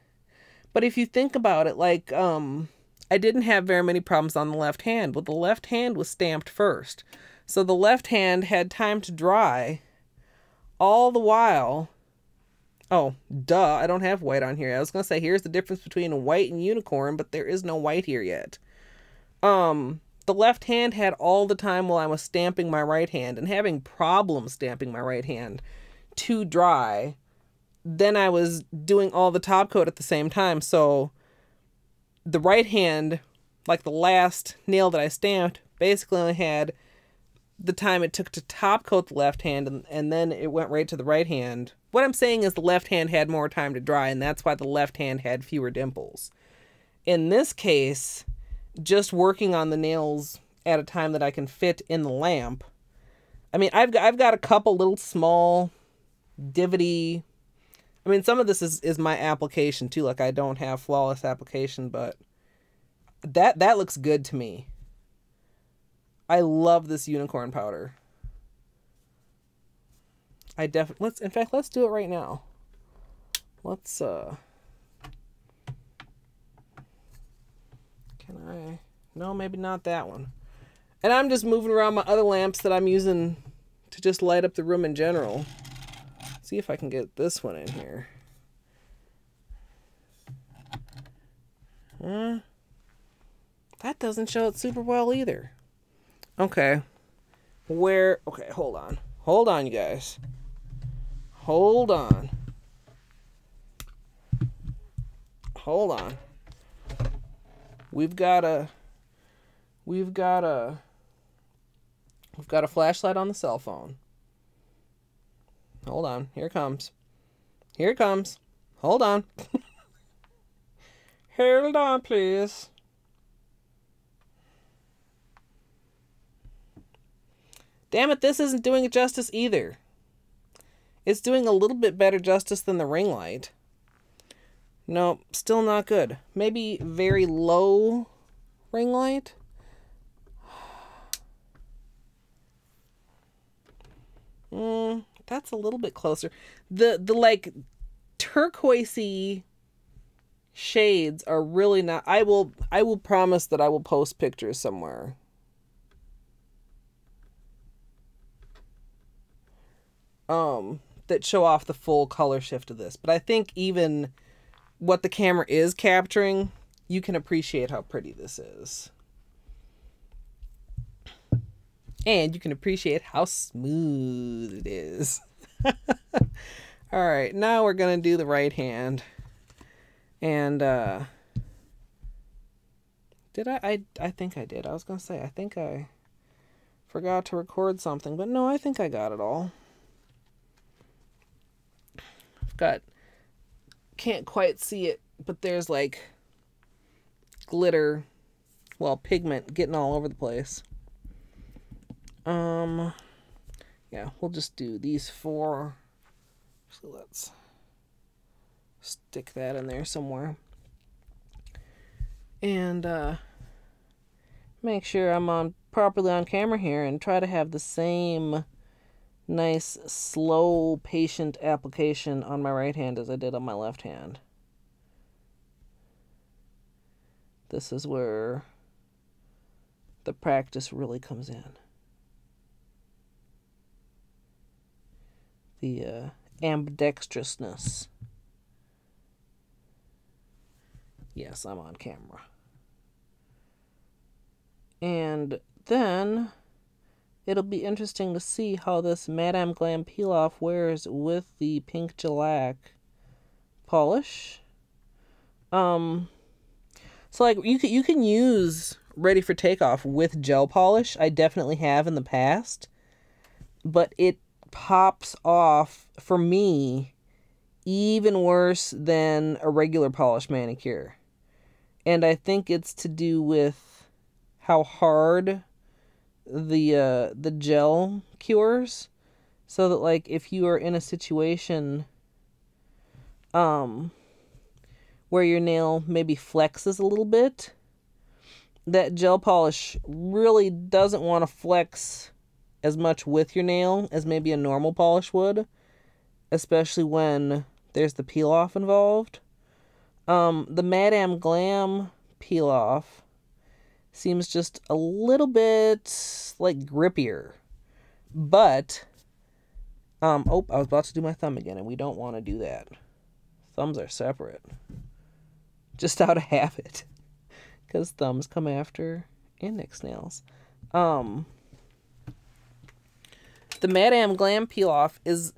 But if you think about it, like, I didn't have very many problems on the left hand, but the left hand was stamped first. So the left hand had time to dry all the while. Oh, duh, I don't have white on here. I was going to say, here's the difference between a white and unicorn, but there is no white here yet. The left hand had all the time while I was stamping my right hand and having problems stamping my right hand to dry. Then I was doing all the top coat at the same time. So the right hand, like the last nail that I stamped, basically only had the time it took to top coat the left hand, and then it went right to the right hand. What I'm saying is the left hand had more time to dry, and that's why the left hand had fewer dimples. In this case, just working on the nails at a time that I can fit in the lamp. I mean, I've got a couple little small divotty. I mean, some of this is my application too. Like, I don't have flawless application, but that looks good to me. I love this unicorn powder. Let's do it right now. No, maybe not that one. And I'm just moving around my other lamps that I'm using to just light up the room in general. See if I can get this one in here. That doesn't show it super well either. Okay. Okay, hold on. Hold on, you guys. Hold on. Hold on. We've got a flashlight on the cell phone. Hold on. Here it comes. Here it comes. Hold on. Hold on, please. Damn it, this isn't doing it justice either. It's doing a little bit better justice than the ring light. Nope, still not good. Maybe very low ring light? That's a little bit closer. The like turquoisey shades are really not. I will promise that I will post pictures somewhere. That show off the full color shift of this. But I think even what the camera is capturing, you can appreciate how pretty this is. And you can appreciate how smooth it is. Alright, now we're going to do the right hand. And, did I think I did. I was going to say, I think I forgot to record something. But no, I think I got it all. Can't quite see it, but there's like glitter, well, pigment getting all over the place. Yeah, we'll just do these 4. So let's stick that in there somewhere. And make sure I'm properly on camera here and try to have the same nice, slow, patient application on my right hand as I did on my left hand. This is where the practice really comes in. The ambidextrousness. Yes, I'm on camera. And then it'll be interesting to see how this Madame Glam peel-off wears with the pink shellac polish. So like you can use Ready for Takeoff with gel polish. I definitely have in the past, but it pops off for me even worse than a regular polish manicure. And I think it's to do with how hard the gel cures, so that like if you are in a situation where your nail maybe flexes a little bit, that gel polish really doesn't want to flex as much with your nail as maybe a normal polish would, especially when there's the peel off involved. The Madame Glam peel off seems just a little bit like grippier, but I was about to do my thumb again, and we don't want to do that. Thumbs are separate, just out of habit, because thumbs come after index nails. The Madame Glam peel off is,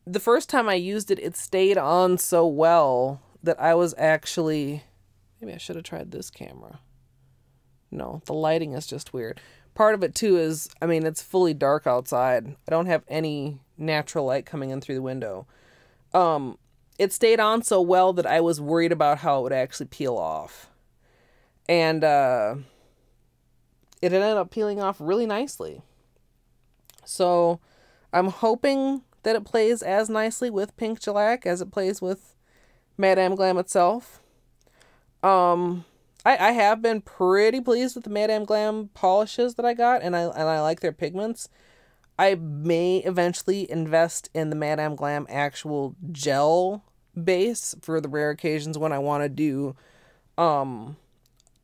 the first time I used it, it stayed on so well that I was actually, maybe I should have tried this camera. No, the lighting is just weird. Part of it, too, is, I mean, it's fully dark outside. I don't have any natural light coming in through the window. It stayed on so well that I was worried about how it would actually peel off. And it ended up peeling off really nicely. So I'm hoping that it plays as nicely with pink shellac as it plays with Madame Glam itself. I have been pretty pleased with the Madame Glam polishes that I got, and I like their pigments. I may eventually invest in the Madame Glam actual gel base for the rare occasions when I want to do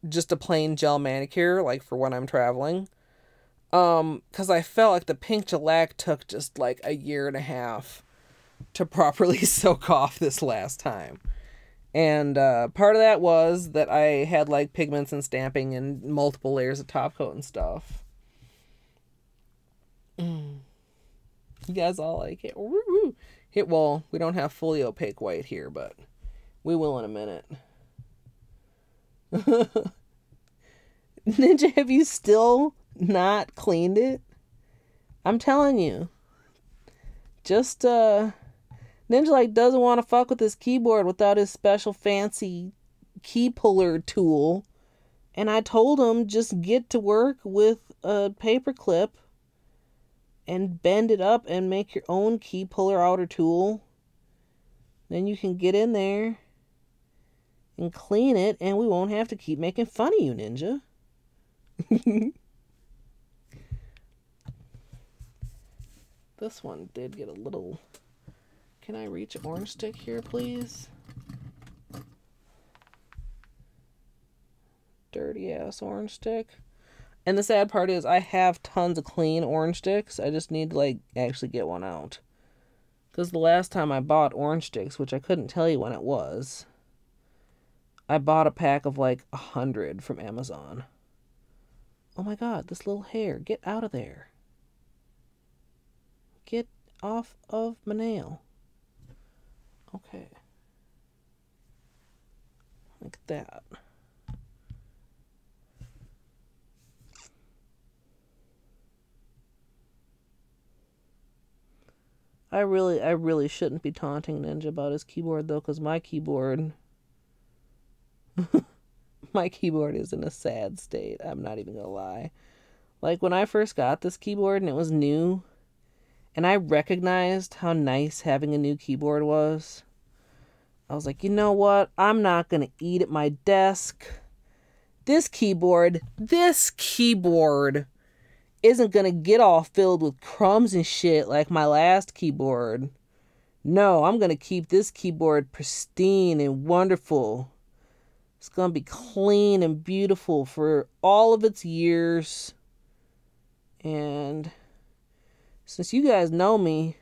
just a plain gel manicure, like for when I'm traveling. Because I felt like the pink shellac took just like a year and a half to properly soak off this last time. And part of that was that I had like pigments and stamping and multiple layers of top coat and stuff. You guys all like it. Woo-woo. Well, we don't have fully opaque white here, but we will in a minute. Ninja, have you still not cleaned it? I'm telling you. Just, Ninja like doesn't want to fuck with his keyboard without his special fancy key puller tool. And I told him just get to work with a paper clip and bend it up and make your own key puller outer tool. Then you can get in there and clean it, and we won't have to keep making fun of you, Ninja. This one did get a little... Can I reach orange stick here, please? Dirty ass orange stick. And the sad part is I have tons of clean orange sticks. I just need to like actually get one out. Because the last time I bought orange sticks, which I couldn't tell you when it was, I bought a pack of like 100 from Amazon. Oh my god, this little hair. Get out of there. Get off of my nail. Okay. Like that. I really shouldn't be taunting Ninja about his keyboard though, because my keyboard is in a sad state. I'm not even gonna lie. Like when I first got this keyboard and it was new, and I recognized how nice having a new keyboard was, I was like, you know what? I'm not gonna eat at my desk. This keyboard isn't gonna get all filled with crumbs and shit like my last keyboard. No, I'm gonna keep this keyboard pristine and wonderful. It's gonna be clean and beautiful for all of its years. And since you guys know me,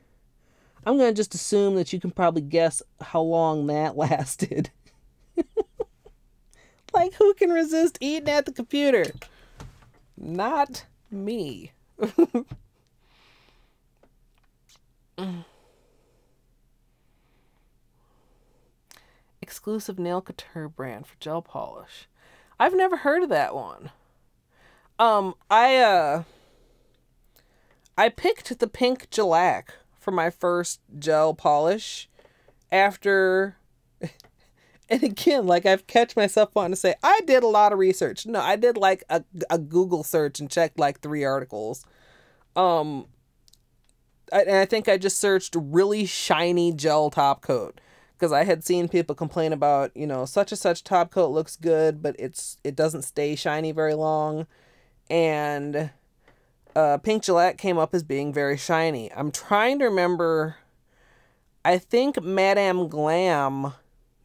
I'm gonna just assume that you can probably guess how long that lasted. Like, who can resist eating at the computer? Not me. Exclusive nail couture brand for gel polish. I've never heard of that one. I picked the pink shellac for my first gel polish after, and again, like I've catch myself wanting to say, I did a lot of research. No, I did like a Google search and checked like 3 articles. And I think I just searched really shiny gel top coat because I had seen people complain about, you know, such and such top coat looks good, but it doesn't stay shiny very long. And pink shellac came up as being very shiny. I'm trying to remember. I think Madame Glam,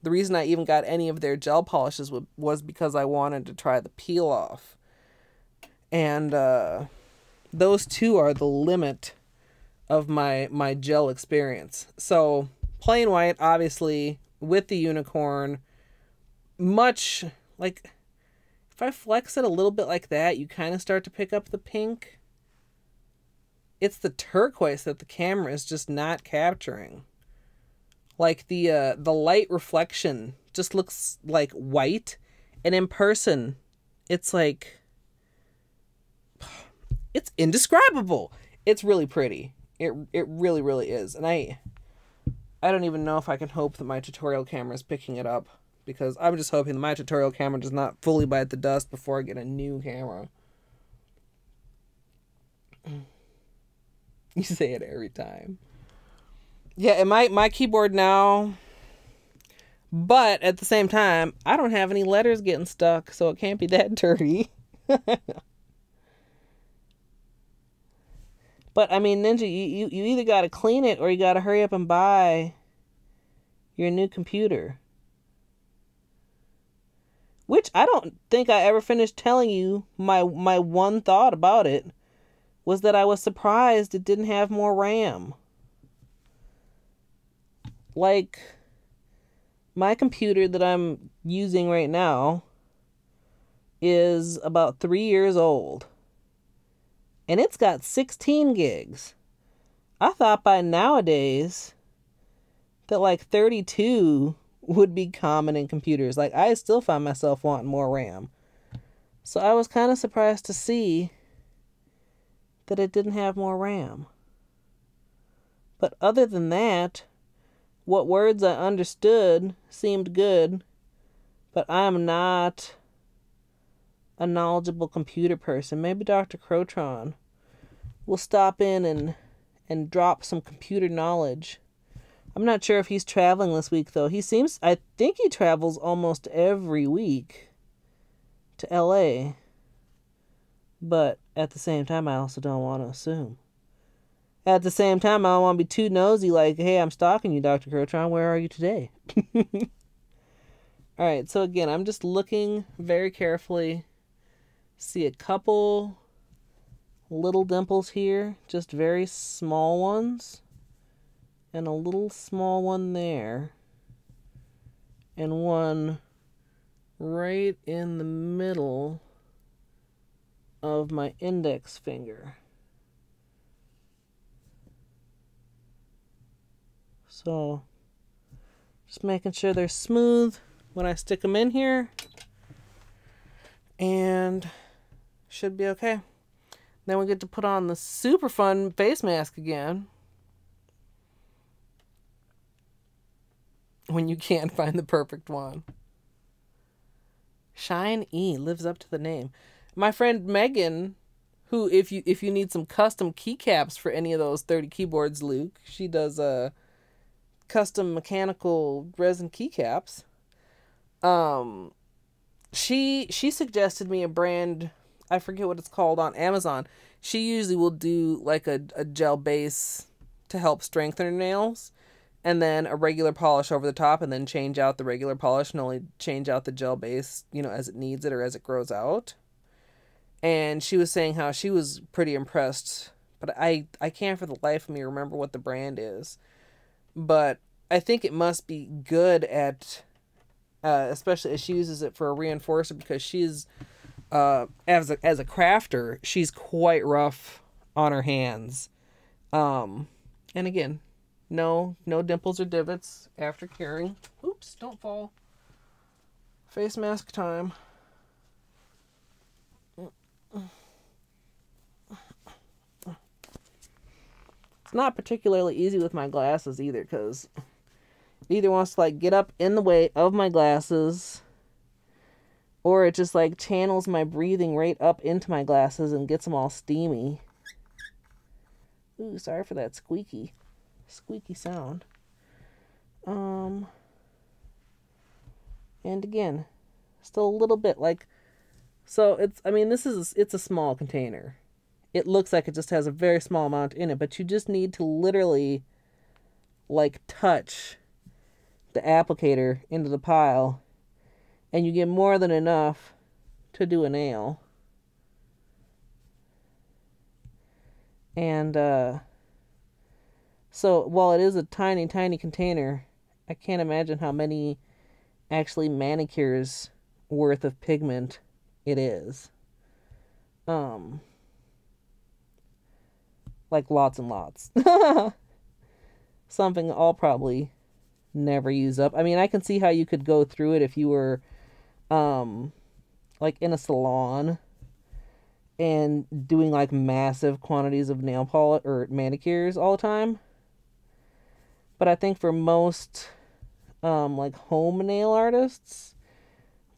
the reason I even got any of their gel polishes was because I wanted to try the peel off. And those two are the limit of my gel experience. So plain white, obviously, with the unicorn, much like if I flex it a little bit like that, you kind of start to pick up the pink. It's the turquoise that the camera is just not capturing. Like the light reflection just looks like white, and in person, it's like, it's indescribable. It's really pretty. It really, really is. And I don't even know if I can hope that my tutorial camera is picking it up, because I'm just hoping that my tutorial camera does not fully bite the dust before I get a new camera. You say it every time. Yeah, and my keyboard now, but at the same time, I don't have any letters getting stuck, so it can't be that dirty. But, I mean, Ninja, you either got to clean it or you got to hurry up and buy your new computer. Which I don't think I ever finished telling you my one thought about it was that I was surprised it didn't have more RAM. Like, my computer that I'm using right now is about 3 years old. And it's got 16 gigs. I thought by nowadays that like 32 would be common in computers. Like, I still find myself wanting more RAM. So I was kind of surprised to see that it didn't have more RAM. But other than that, what words I understood seemed good, but I'm not a knowledgeable computer person. Maybe Dr. Crotron will stop in and drop some computer knowledge. I'm not sure if he's traveling this week, though. I think he travels almost every week to LA. But at the same time, I also don't want to assume. At the same time, I don't want to be too nosy like, hey, I'm stalking you, Dr. Crotron. Where are you today? All right, so again, I'm just looking very carefully. See a couple little dimples here, just very small ones. And a little small one there. And one right in the middle of my index finger. So, just making sure they're smooth when I stick them in here. And should be okay. Then we get to put on the super fun face mask again. When you can't find the perfect one. Shine E lives up to the name. My friend Megan, who if you need some custom keycaps for any of those 30 keyboards, Luke, she does custom mechanical resin keycaps. She suggested me a brand, I forget what it's called, on Amazon. She usually will do like a gel base to help strengthen her nails, and then a regular polish over the top, and then change out the regular polish and only change out the gel base, as it needs it or as it grows out. And she was saying how she was pretty impressed, but I can't for the life of me remember what the brand is. But I think it must be good at, especially as she uses it for a reinforcer, because she's, as a crafter, she's quite rough on her hands. And again, no dimples or divots after curing. Oops, don't fall. Face mask time. It's not particularly easy with my glasses either, because it either wants to get up in the way of my glasses, or it just channels my breathing right up into my glasses and gets them all steamy. Ooh, sorry for that squeaky sound. And again, still a little bit so it's a small container. It looks like it just has a very small amount in it, but you just need to literally touch the applicator into the pile, and you get more than enough to do a nail. And so while it is a tiny, tiny container, I can't imagine how many actually manicures worth of pigment it is. Lots and lots. Something I'll probably never use up. I can see how you could go through it if you were in a salon and doing massive quantities of nail polish or manicures all the time. But I think for most home nail artists,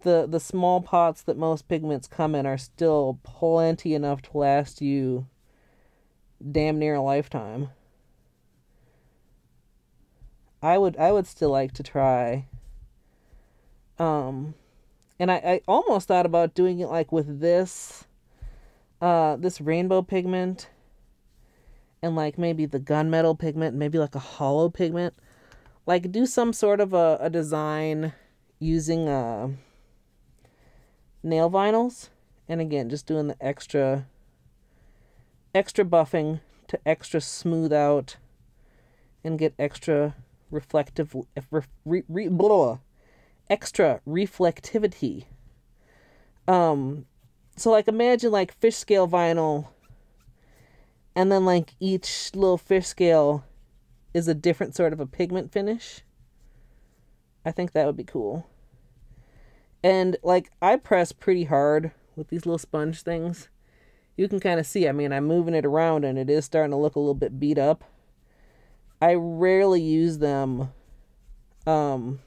the small pots that most pigments come in are still plenty enough to last you damn near a lifetime. I would still like to try. And I almost thought about doing it with this rainbow pigment, and maybe the gunmetal pigment, maybe a hollow pigment. Do some sort of a design using nail vinyls, and again, just doing the extra buffing to extra smooth out and get extra extra reflectivity. So imagine fish scale vinyl, and then each little fish scale is a different sort of a pigment finish. I think that would be cool. And I press pretty hard with these little sponge things. You can kind of see, I'm moving it around and it is starting to look a little bit beat up. I rarely use them for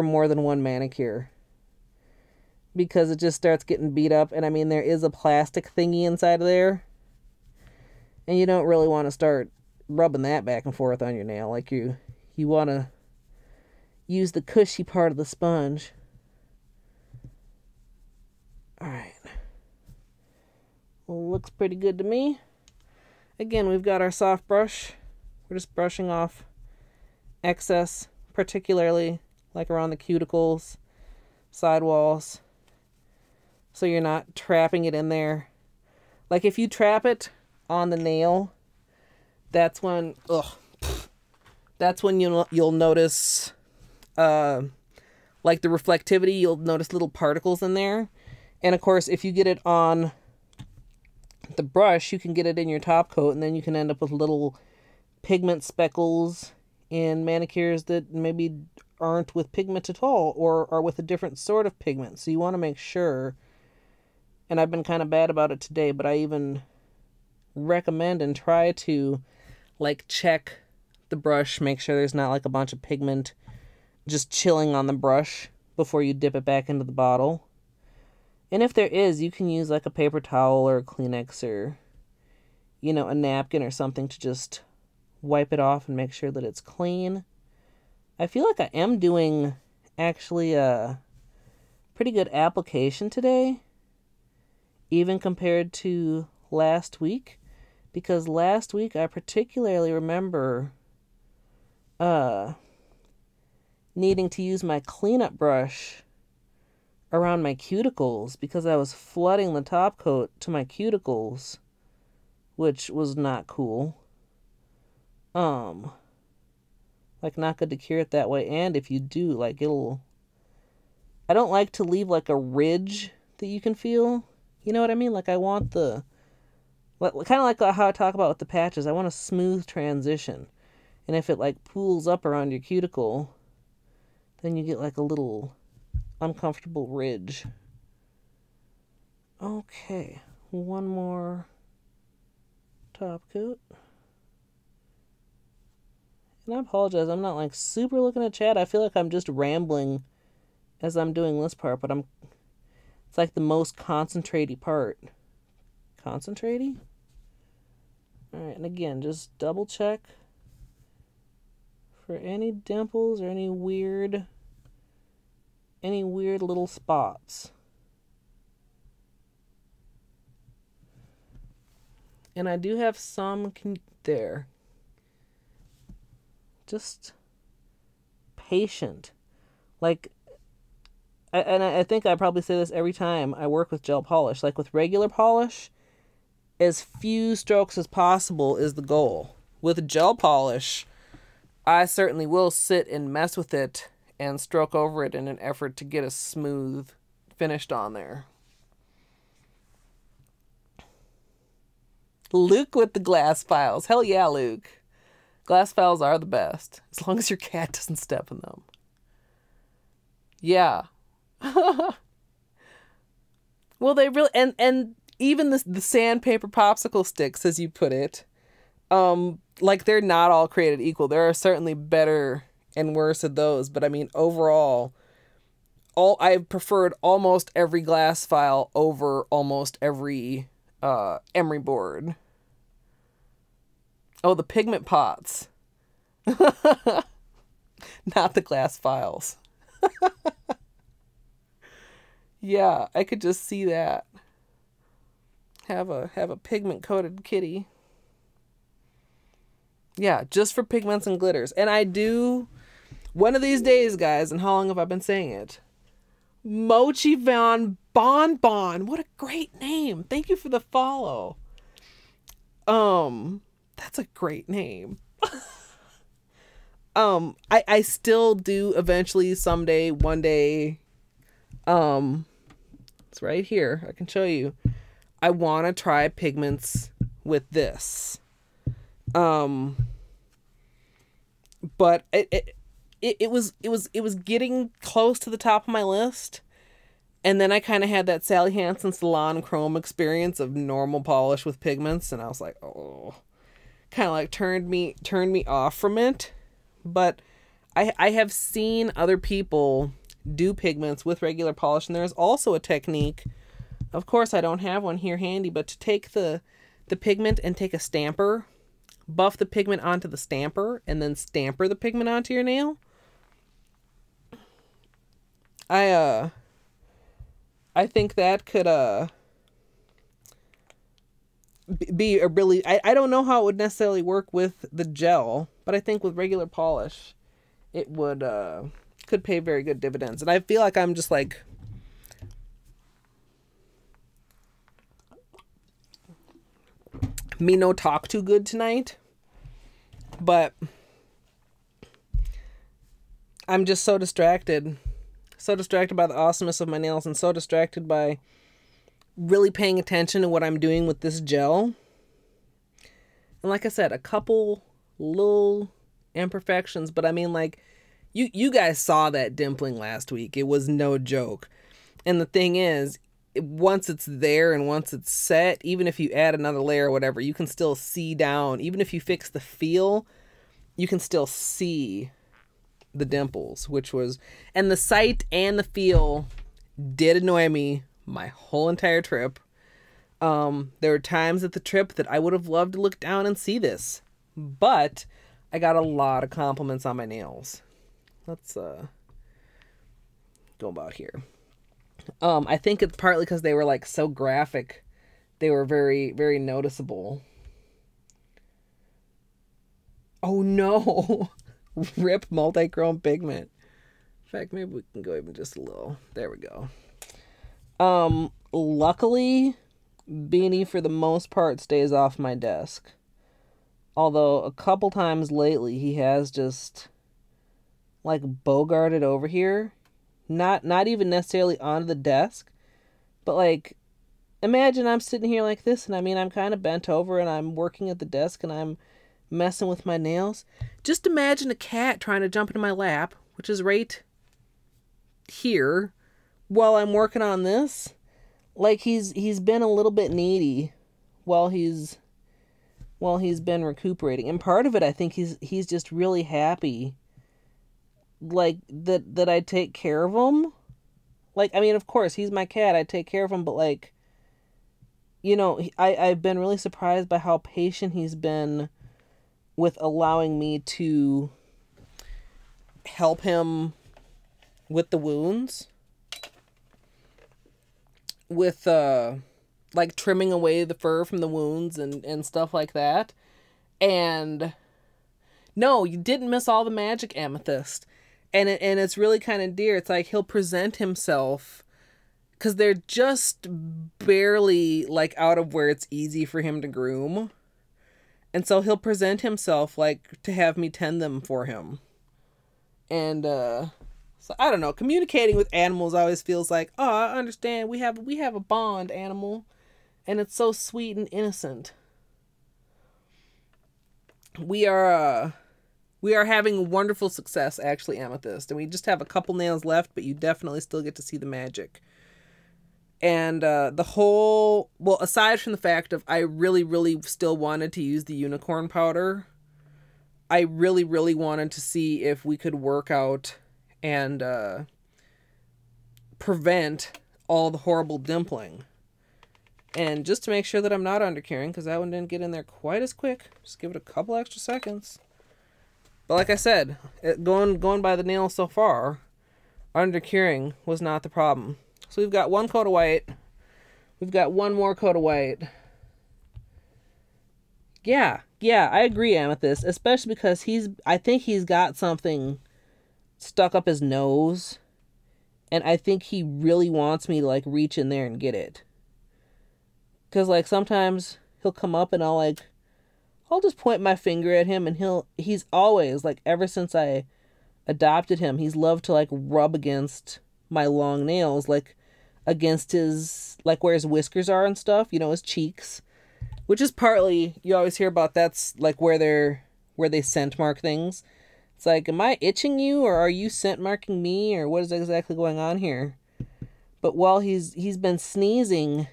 more than one manicure, because it just starts getting beat up. And there is a plastic thingy inside of there And you don't really want to start rubbing that back and forth on your nail. Like you want to use the cushy part of the sponge. Alright. Well, looks pretty good to me. Again, we've got our soft brush. We're just brushing off excess, particularly like around the cuticles, sidewalls, so you're not trapping it in there. Like if you trap it on the nail, that's when you'll notice like the reflectivity. You'll notice little particles in there. And of course, if you get it on the brush, you can get it in your top coat, and then you can end up with little pigment speckles in manicures that maybe aren't with pigment at all, or are with a different sort of pigment. So you want to make sure, and I've been kind of bad about it today, but I even recommend and try to like check the brush, make sure there's not like a bunch of pigment just chilling on the brush before you dip it back into the bottle. And if there is, you can use like a paper towel or a Kleenex or, you know, a napkin or something to just wipe it off and make sure that it's clean. I feel like I am doing actually a pretty good application today, even compared to last week, because last week I particularly remember needing to use my cleanup brush around my cuticles because I was flooding the top coat to my cuticles, which was not cool. Like not good to cure it that way. And if you do, like I don't like to leave like a ridge that you can feel. You know what I mean? Like I want kind of like how I talk about with the patches. I want a smooth transition. And if it like pools up around your cuticle, then you get like a little uncomfortable ridge. Okay, one more top coat. And I apologize, I'm not like super looking at chat. I feel like I'm just rambling as I'm doing this part, but it's like the most concentraty part. Concentraty? Alright, and again, just double check for any dimples or any weird little spots. And I do have some there. Just patient. Like, I think I probably say this every time I work with gel polish. Like with regular polish, as few strokes as possible is the goal. With gel polish, I certainly will sit and mess with it and stroke over it in an effort to get a smooth finished on there. Luke with the glass files. Hell yeah, Luke. Glass files are the best, as long as your cat doesn't step in them. Yeah. Well, they really, and even the sandpaper popsicle sticks, as you put it, like they're not all created equal. There are certainly better and worse of those, but I mean overall, I've preferred almost every glass file over almost every emery board. Oh, the pigment pots. Not the glass files. Yeah, I could just see that. Have a pigment coated kitty. Yeah, just for pigments and glitters. And I do, one of these days, guys, and how long have I been saying it? Mochi Von Bonbon. What a great name. Thank you for the follow. That's a great name. I still do eventually, someday, one day. It's right here. I can show you. I want to try pigments with this. But it was getting close to the top of my list. And then I kind of had that Sally Hansen Salon Chrome experience of normal polish with pigments, and I was like, oh, kind of like turned me off from it. But I have seen other people do pigments with regular polish, and there's also a technique. Of course, I don't have one here handy, but to take the the pigment and take a stamper, buff the pigment onto the stamper, and then stamper the pigment onto your nail. I think that could be a really, I don't know how it would necessarily work with the gel, but I think with regular polish it would could pay very good dividends. And I feel like I'm just like me no talk too good tonight, but I'm just so distracted by the awesomeness of my nails, and so distracted by really paying attention to what I'm doing with this gel. And like I said, a couple little imperfections, but I mean, like, you guys saw that dimpling last week. It was no joke. And the thing is, once it's there and once it's set, even if you add another layer or whatever, you can still see down. Even if you fix the feel, you can still see the dimples, which was, and the sight and the feel did annoy me my whole entire trip. There were times at the trip that I would have loved to look down and see this, but I got a lot of compliments on my nails. Let's go about here. I think it's partly because they were like so graphic. They were very, very noticeable. Oh no. Rip multi-chrome pigment. In fact, maybe we can go even just a little. There we go. Luckily, Beanie for the most part stays off my desk. Although a couple times lately he has just like bogarted over here. Not even necessarily onto the desk, but like, imagine I'm sitting here like this, and I mean, I'm kind of bent over and I'm working at the desk and I'm messing with my nails. Just imagine a cat trying to jump into my lap, which is right here, while I'm working on this. Like, he's been a little bit needy while he's been recuperating. And part of it, I think he's just really happy, like, that I take care of him. Like, I mean, of course, he's my cat, I take care of him, but like, you know, I've been really surprised by how patient he's been with allowing me to help him with the wounds, with like trimming away the fur from the wounds and stuff like that. And no, you didn't miss all the magic, Amethyst. And it's really kind of dear. It's like he'll present himself, because they're just barely like out of where it's easy for him to groom. And so he'll present himself like to have me tend them for him. And so I don't know, communicating with animals always feels like, oh, I understand. We have a bond, animal, and it's so sweet and innocent. We are having wonderful success, actually, Amethyst, and we just have a couple nails left, but you definitely still get to see the magic. And well, aside from the fact of I really, really still wanted to use the unicorn powder, I really, really wanted to see if we could work out and prevent all the horrible dimpling. And just to make sure that I'm not undercuring, because that one didn't get in there quite as quick, just give it a couple extra seconds. But like I said, going by the nails so far, undercuring was not the problem. So we've got one coat of white. We've got one more coat of white. Yeah, I agree, Amethyst. Especially because I think he's got something stuck up his nose. And I think he really wants me to, like, reach in there and get it. Because, like, sometimes he'll come up and I'll just point my finger at him, and he's always, like, ever since I adopted him, he's loved to, like, rub against my long nails, like, against his, like, where his whiskers are and stuff, you know, his cheeks, which is partly, you always hear about, that's, like, where they scent mark things. It's like, am I itching you, or are you scent marking me, or what is exactly going on here? But while he's been sneezing,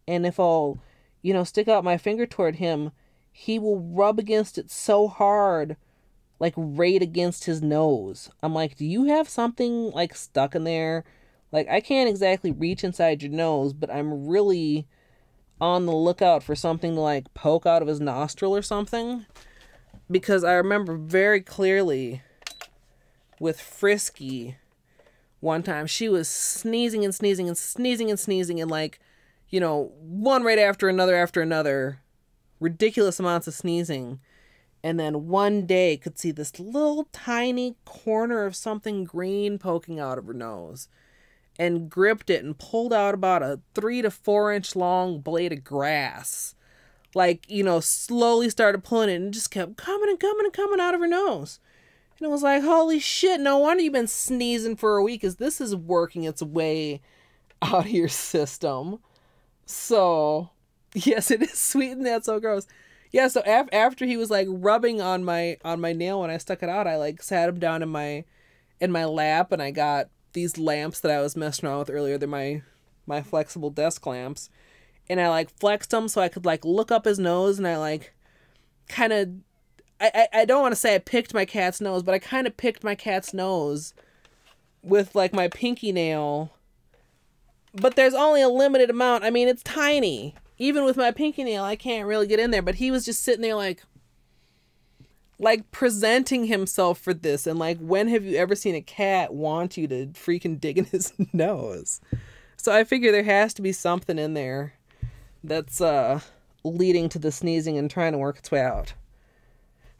and if I'll, you know, stick out my finger toward him, he will rub against it so hard, like right against his nose. I'm like, do you have something like stuck in there? Like, I can't exactly reach inside your nose, but I'm really on the lookout for something to like poke out of his nostril or something. Because I remember very clearly with Frisky one time, she was sneezing and sneezing and sneezing and sneezing and like, you know, one right after another, ridiculous amounts of sneezing. And then one day could see this little tiny corner of something green poking out of her nose, and gripped it and pulled out about a 3 to 4 inch long blade of grass. Like, you know, slowly started pulling it and just kept coming and coming and coming out of her nose. And it was like, holy shit, no wonder you've been sneezing for a week, because this is working its way out of your system. So, yes, it is sweet and that's so gross. Yeah, so after he was like rubbing on my nail when I stuck it out, I like sat him down in my lap, and I got these lamps that I was messing around with earlier. They're my flexible desk lamps. And I like flexed them so I could like look up his nose, and I like kind of, I don't want to say I picked my cat's nose, but I kind of picked my cat's nose with like my pinky nail. But there's only a limited amount. I mean, it's tiny. Even with my pinky nail, I can't really get in there. But he was just sitting there like presenting himself for this. And like, when have you ever seen a cat want you to freaking dig in his nose? So I figure there has to be something in there that's leading to the sneezing and trying to work its way out.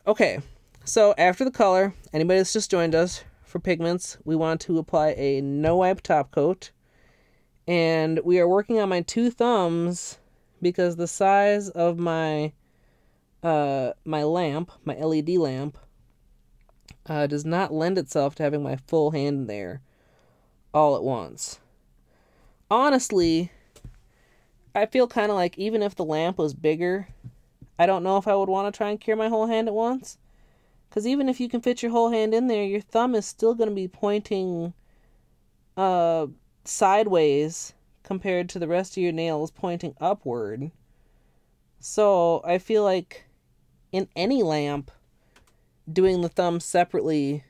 Okay, so after the color, anybody that's just joined us, for pigments, we want to apply a no-wipe top coat. And we are working on my 2 thumbs because the size of my my lamp, my LED lamp, does not lend itself to having my full hand in there all at once. Honestly, I feel kind of like even if the lamp was bigger, I don't know if I would want to try and cure my whole hand at once. Because even if you can fit your whole hand in there, your thumb is still going to be pointing sideways compared to the rest of your nails pointing upward. So I feel like in any lamp, doing the thumb separately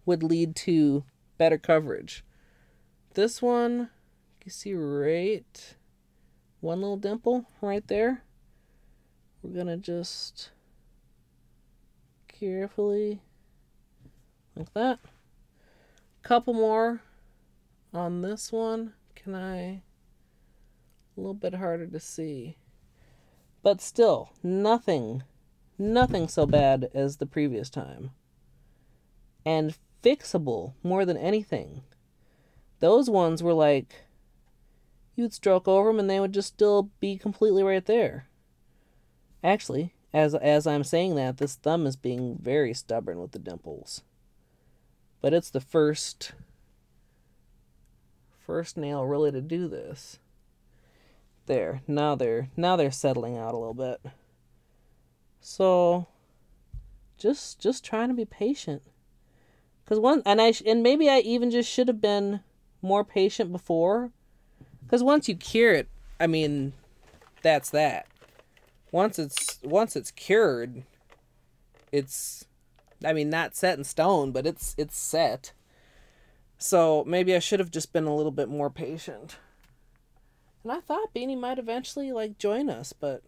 would lead to better coverage. This one, you see right, one little dimple right there. We're gonna just carefully, like that. Couple more on this one. A little bit harder to see. But still, nothing so bad as the previous time. And fixable more than anything. Those ones were like, you'd stroke over them and they would just still be completely right there. Actually, as I'm saying that, this thumb is being very stubborn with the dimples. But it's the first nail really to do this. There, now they're settling out a little bit. So just trying to be patient. Cause maybe I even just should have been more patient before. Cause once you cure it, I mean, that's that. Once it's cured, it's, I mean, not set in stone, but it's set. So maybe I should have just been a little bit more patient. And I thought Beanie might eventually like join us, but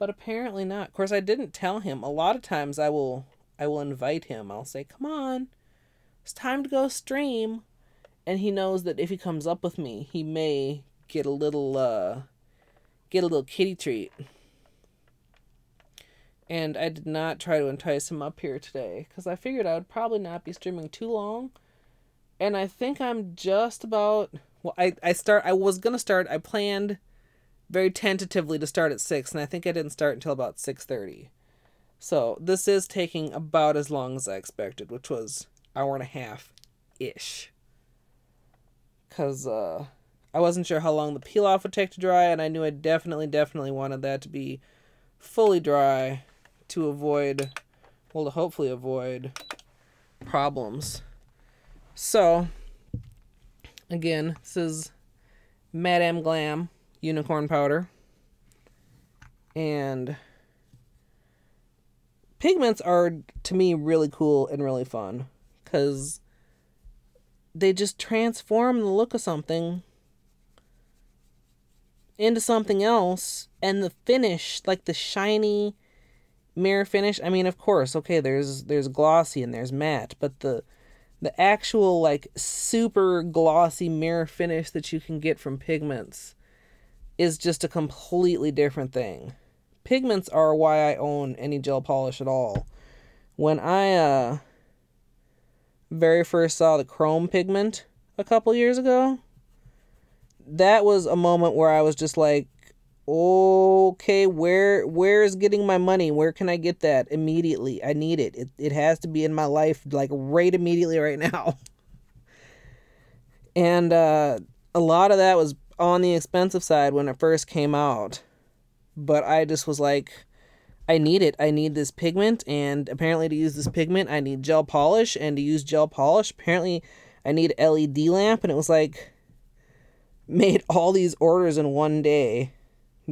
apparently not. Of course, I didn't tell him. A lot of times I will invite him. I'll say, "Come on, it's time to go stream," and he knows that if he comes up with me, he may get a little kitty treat. And I did not try to entice him up here today because I figured I would probably not be streaming too long. And I think I'm just about, well, I planned very tentatively to start at 6, and I think I didn't start until about 6:30. So this is taking about as long as I expected, which was an hour and a half-ish. Because I wasn't sure how long the peel-off would take to dry, and I knew I definitely wanted that to be fully dry to hopefully avoid problems. So, again, this is Madame Glam unicorn powder. And pigments are, to me, really cool and really fun. Because they just transform the look of something into something else, and the finish, like the shiny mirror finish, I mean, of course, okay, there's glossy and there's matte, but the actual, like, super glossy mirror finish that you can get from pigments is just a completely different thing. Pigments are why I own any gel polish at all. When I very first saw the chrome pigment a couple years ago, that was a moment where I was just like, okay, where is getting my money? Where can I get that immediately? I need it. It has to be in my life, like, right immediately right now. And a lot of that was on the expensive side when it first came out. But I just was like, I need it. I need this pigment, and apparently to use this pigment, I need gel polish, and to use gel polish, apparently I need an LED lamp, and it was like, made all these orders in one day,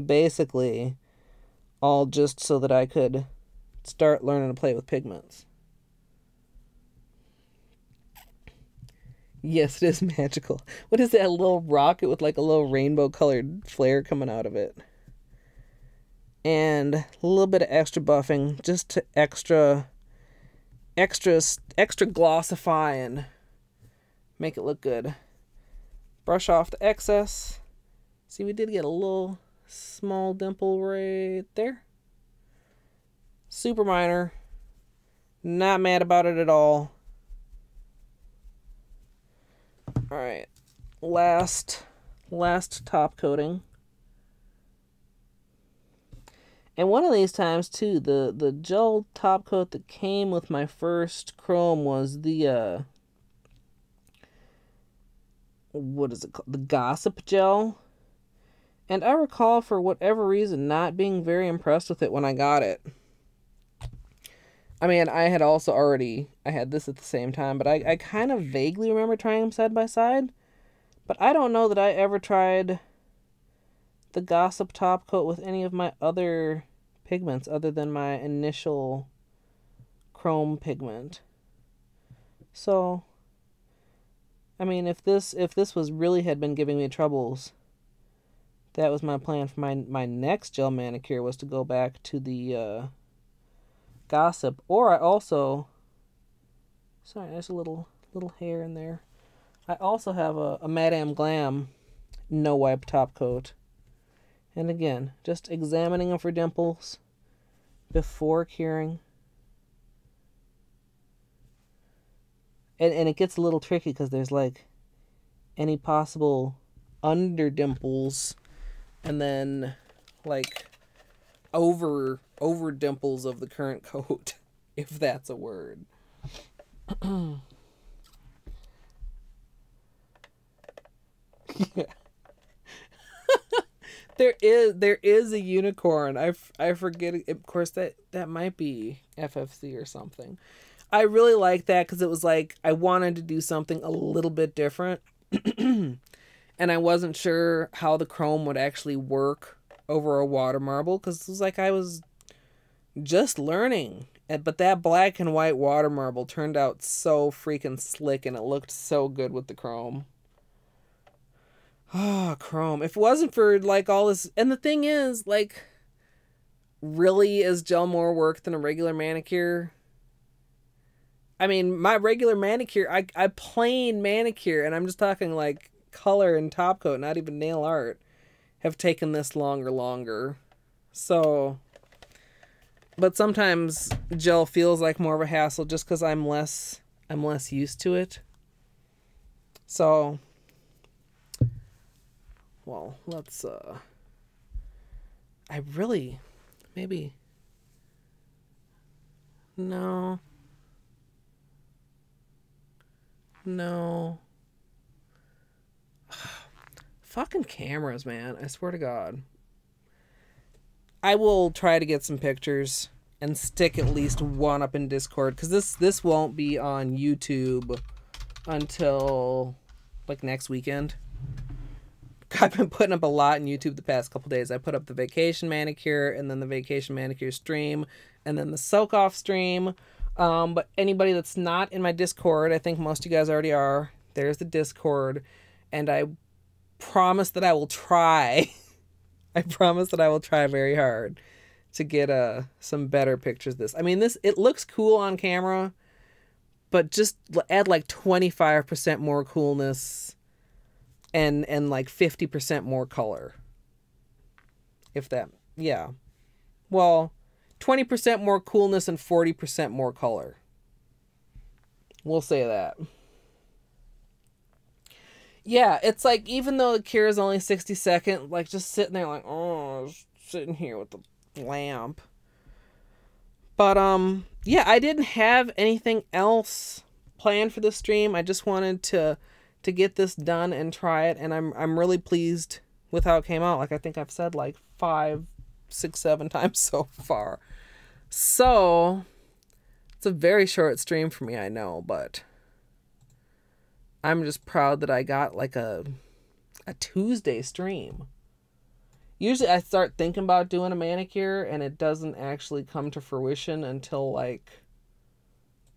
basically, all just so that I could start learning to play with pigments. Yes, it is magical. What is that little rocket with like a little rainbow colored flare coming out of it? And a little bit of extra buffing, just to extra glossify and make it look good. Brush off the excess. See, we did get a little small dimple right there. Super minor. Not mad about it at all. Alright. Last top coating. And one of these times, too, the gel top coat that came with my first chrome was the, what is it called? The Gossip Gel. And I recall, for whatever reason, not being very impressed with it when I got it. I mean, I had this at the same time, but I kind of vaguely remember trying them side by side. But I don't know that I ever tried the Gossip top coat with any of my other pigments other than my initial chrome pigment. So, I mean, if this was really had been giving me troubles, that was my plan for my next gel manicure, was to go back to the Gossip. Or I also, sorry, there's a little hair in there. I also have a Madame Glam no wipe top coat. And again, just examining them for dimples before curing. And it gets a little tricky because there's like any possible under dimples and then like over dimples of the current coat, if that's a word. Yeah. There is a unicorn. I forget. Of course, that might be FFC or something. I really like that because it was like I wanted to do something a little bit different. And I wasn't sure how the chrome would actually work over a water marble because it was like I was just learning. But that black and white water marble turned out so freaking slick, and it looked so good with the chrome. Oh, chrome. If it wasn't for like all this, and the thing is, like, really, is gel more work than a regular manicure? I mean, my regular manicure, I plain manicure, and I'm just talking like color and top coat, not even nail art, have taken this longer. So, but sometimes gel feels like more of a hassle just because I'm less used to it. So, well, let's, I really, maybe, no. Fucking cameras, man. I swear to God. I will try to get some pictures and stick at least one up in Discord, because this won't be on YouTube until like next weekend. I've been putting up a lot in YouTube the past couple days. I put up the vacation manicure, and then the vacation manicure stream, and then the soak off stream. But anybody that's not in my Discord, I think most of you guys already are. There's the Discord, and I promise that I will try I promise that I will try very hard to get some better pictures of this. I mean, it looks cool on camera, but just add like 25% more coolness and like 50% more color. If that, yeah. Well, 20% more coolness and 40% more color. We'll say that. Yeah, it's like, even though the cure is only 60 seconds, like just sitting there like, oh, sitting here with the lamp. But yeah, I didn't have anything else planned for the stream. I just wanted to get this done and try it, and I'm really pleased with how it came out. Like, I think I've said like 5, 6, 7 times so far. So it's a very short stream for me, I know, but I'm just proud that I got like a Tuesday stream. Usually I start thinking about doing a manicure and it doesn't actually come to fruition until like,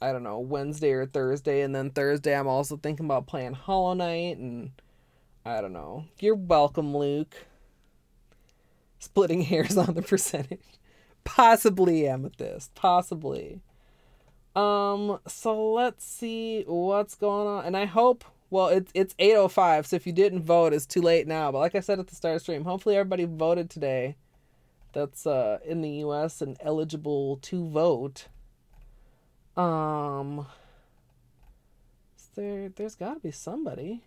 I don't know, Wednesday or Thursday. And then Thursday I'm also thinking about playing Hollow Knight, and I don't know. You're welcome, Luke. Splitting hairs on the percentage. Possibly Amethyst. Possibly. So let's see what's going on. And I hope, well, it's 8:05, so if you didn't vote, it's too late now. But like I said at the start of the stream, hopefully everybody voted today that's in the US and eligible to vote. There's got to be somebody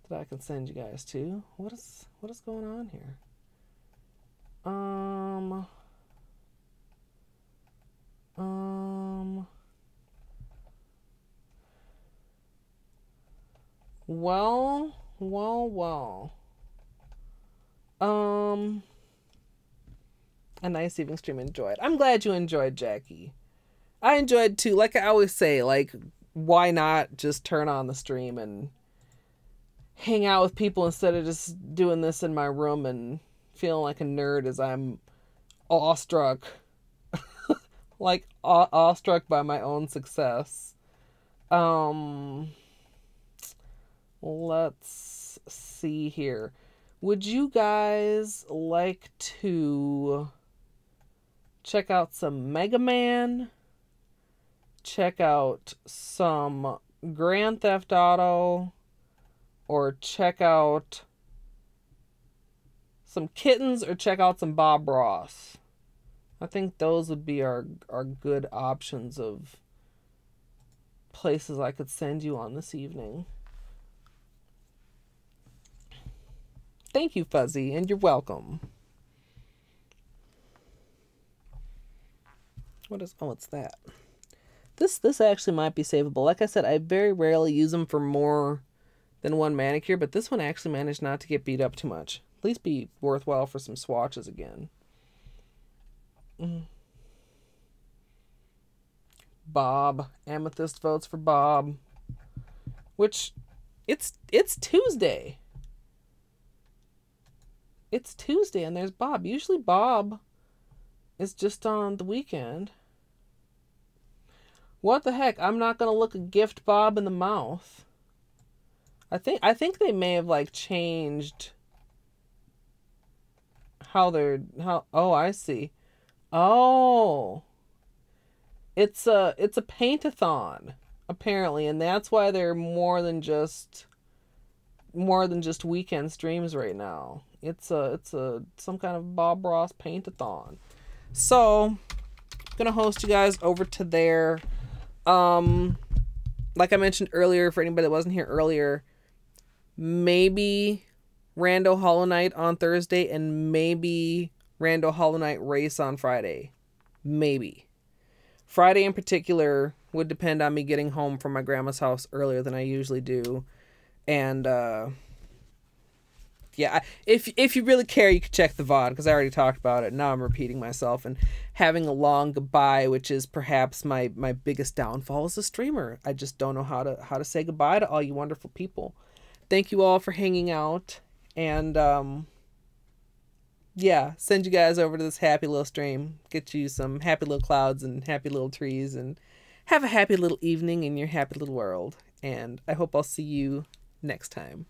that I can send you guys to. What is going on here? Well. A nice evening stream. Enjoyed. I'm glad you enjoyed, Jackie. I enjoyed too. Like I always say, like, why not just turn on the stream and hang out with people instead of just doing this in my room and feeling like a nerd as I'm awestruck. Like, awestruck by my own success. Let's see here. Would you guys like to check out some Mega Man? Check out some Grand Theft Auto? Or check out some Kittens? Or check out some Bob Ross? I think those would be our good options of places I could send you on this evening. Thank you, Fuzzy, and you're welcome. What is... oh, it's that. This actually might be savable. Like I said, I very rarely use them for more than one manicure, but this one actually managed not to get beat up too much. At least be worthwhile for some swatches again. Bob. Amethyst votes for Bob. Which, it's Tuesday. It's Tuesday and there's Bob. Usually Bob is just on the weekend. What the heck? I'm not gonna look a gift Bob in the mouth. I think they may have like changed how oh, I see. Oh. It's a paint-a-thon, apparently, and that's why they're more than just weekend streams right now. It's some kind of Bob Ross paint-a-thon. So, I'm gonna host you guys over to there. Like I mentioned earlier, for anybody that wasn't here earlier, maybe Rando Hollow Knight on Thursday and maybe Rando Hollow Knight race on Friday. Maybe. Friday in particular would depend on me getting home from my grandma's house earlier than I usually do. And, yeah, if you really care, you can check the VOD, because I already talked about it. Now I'm repeating myself and having a long goodbye, which is perhaps my biggest downfall as a streamer. I just don't know how to say goodbye to all you wonderful people. Thank you all for hanging out, and, yeah, send you guys over to this happy little stream. Get you some happy little clouds and happy little trees, and have a happy little evening in your happy little world. And I hope I'll see you next time.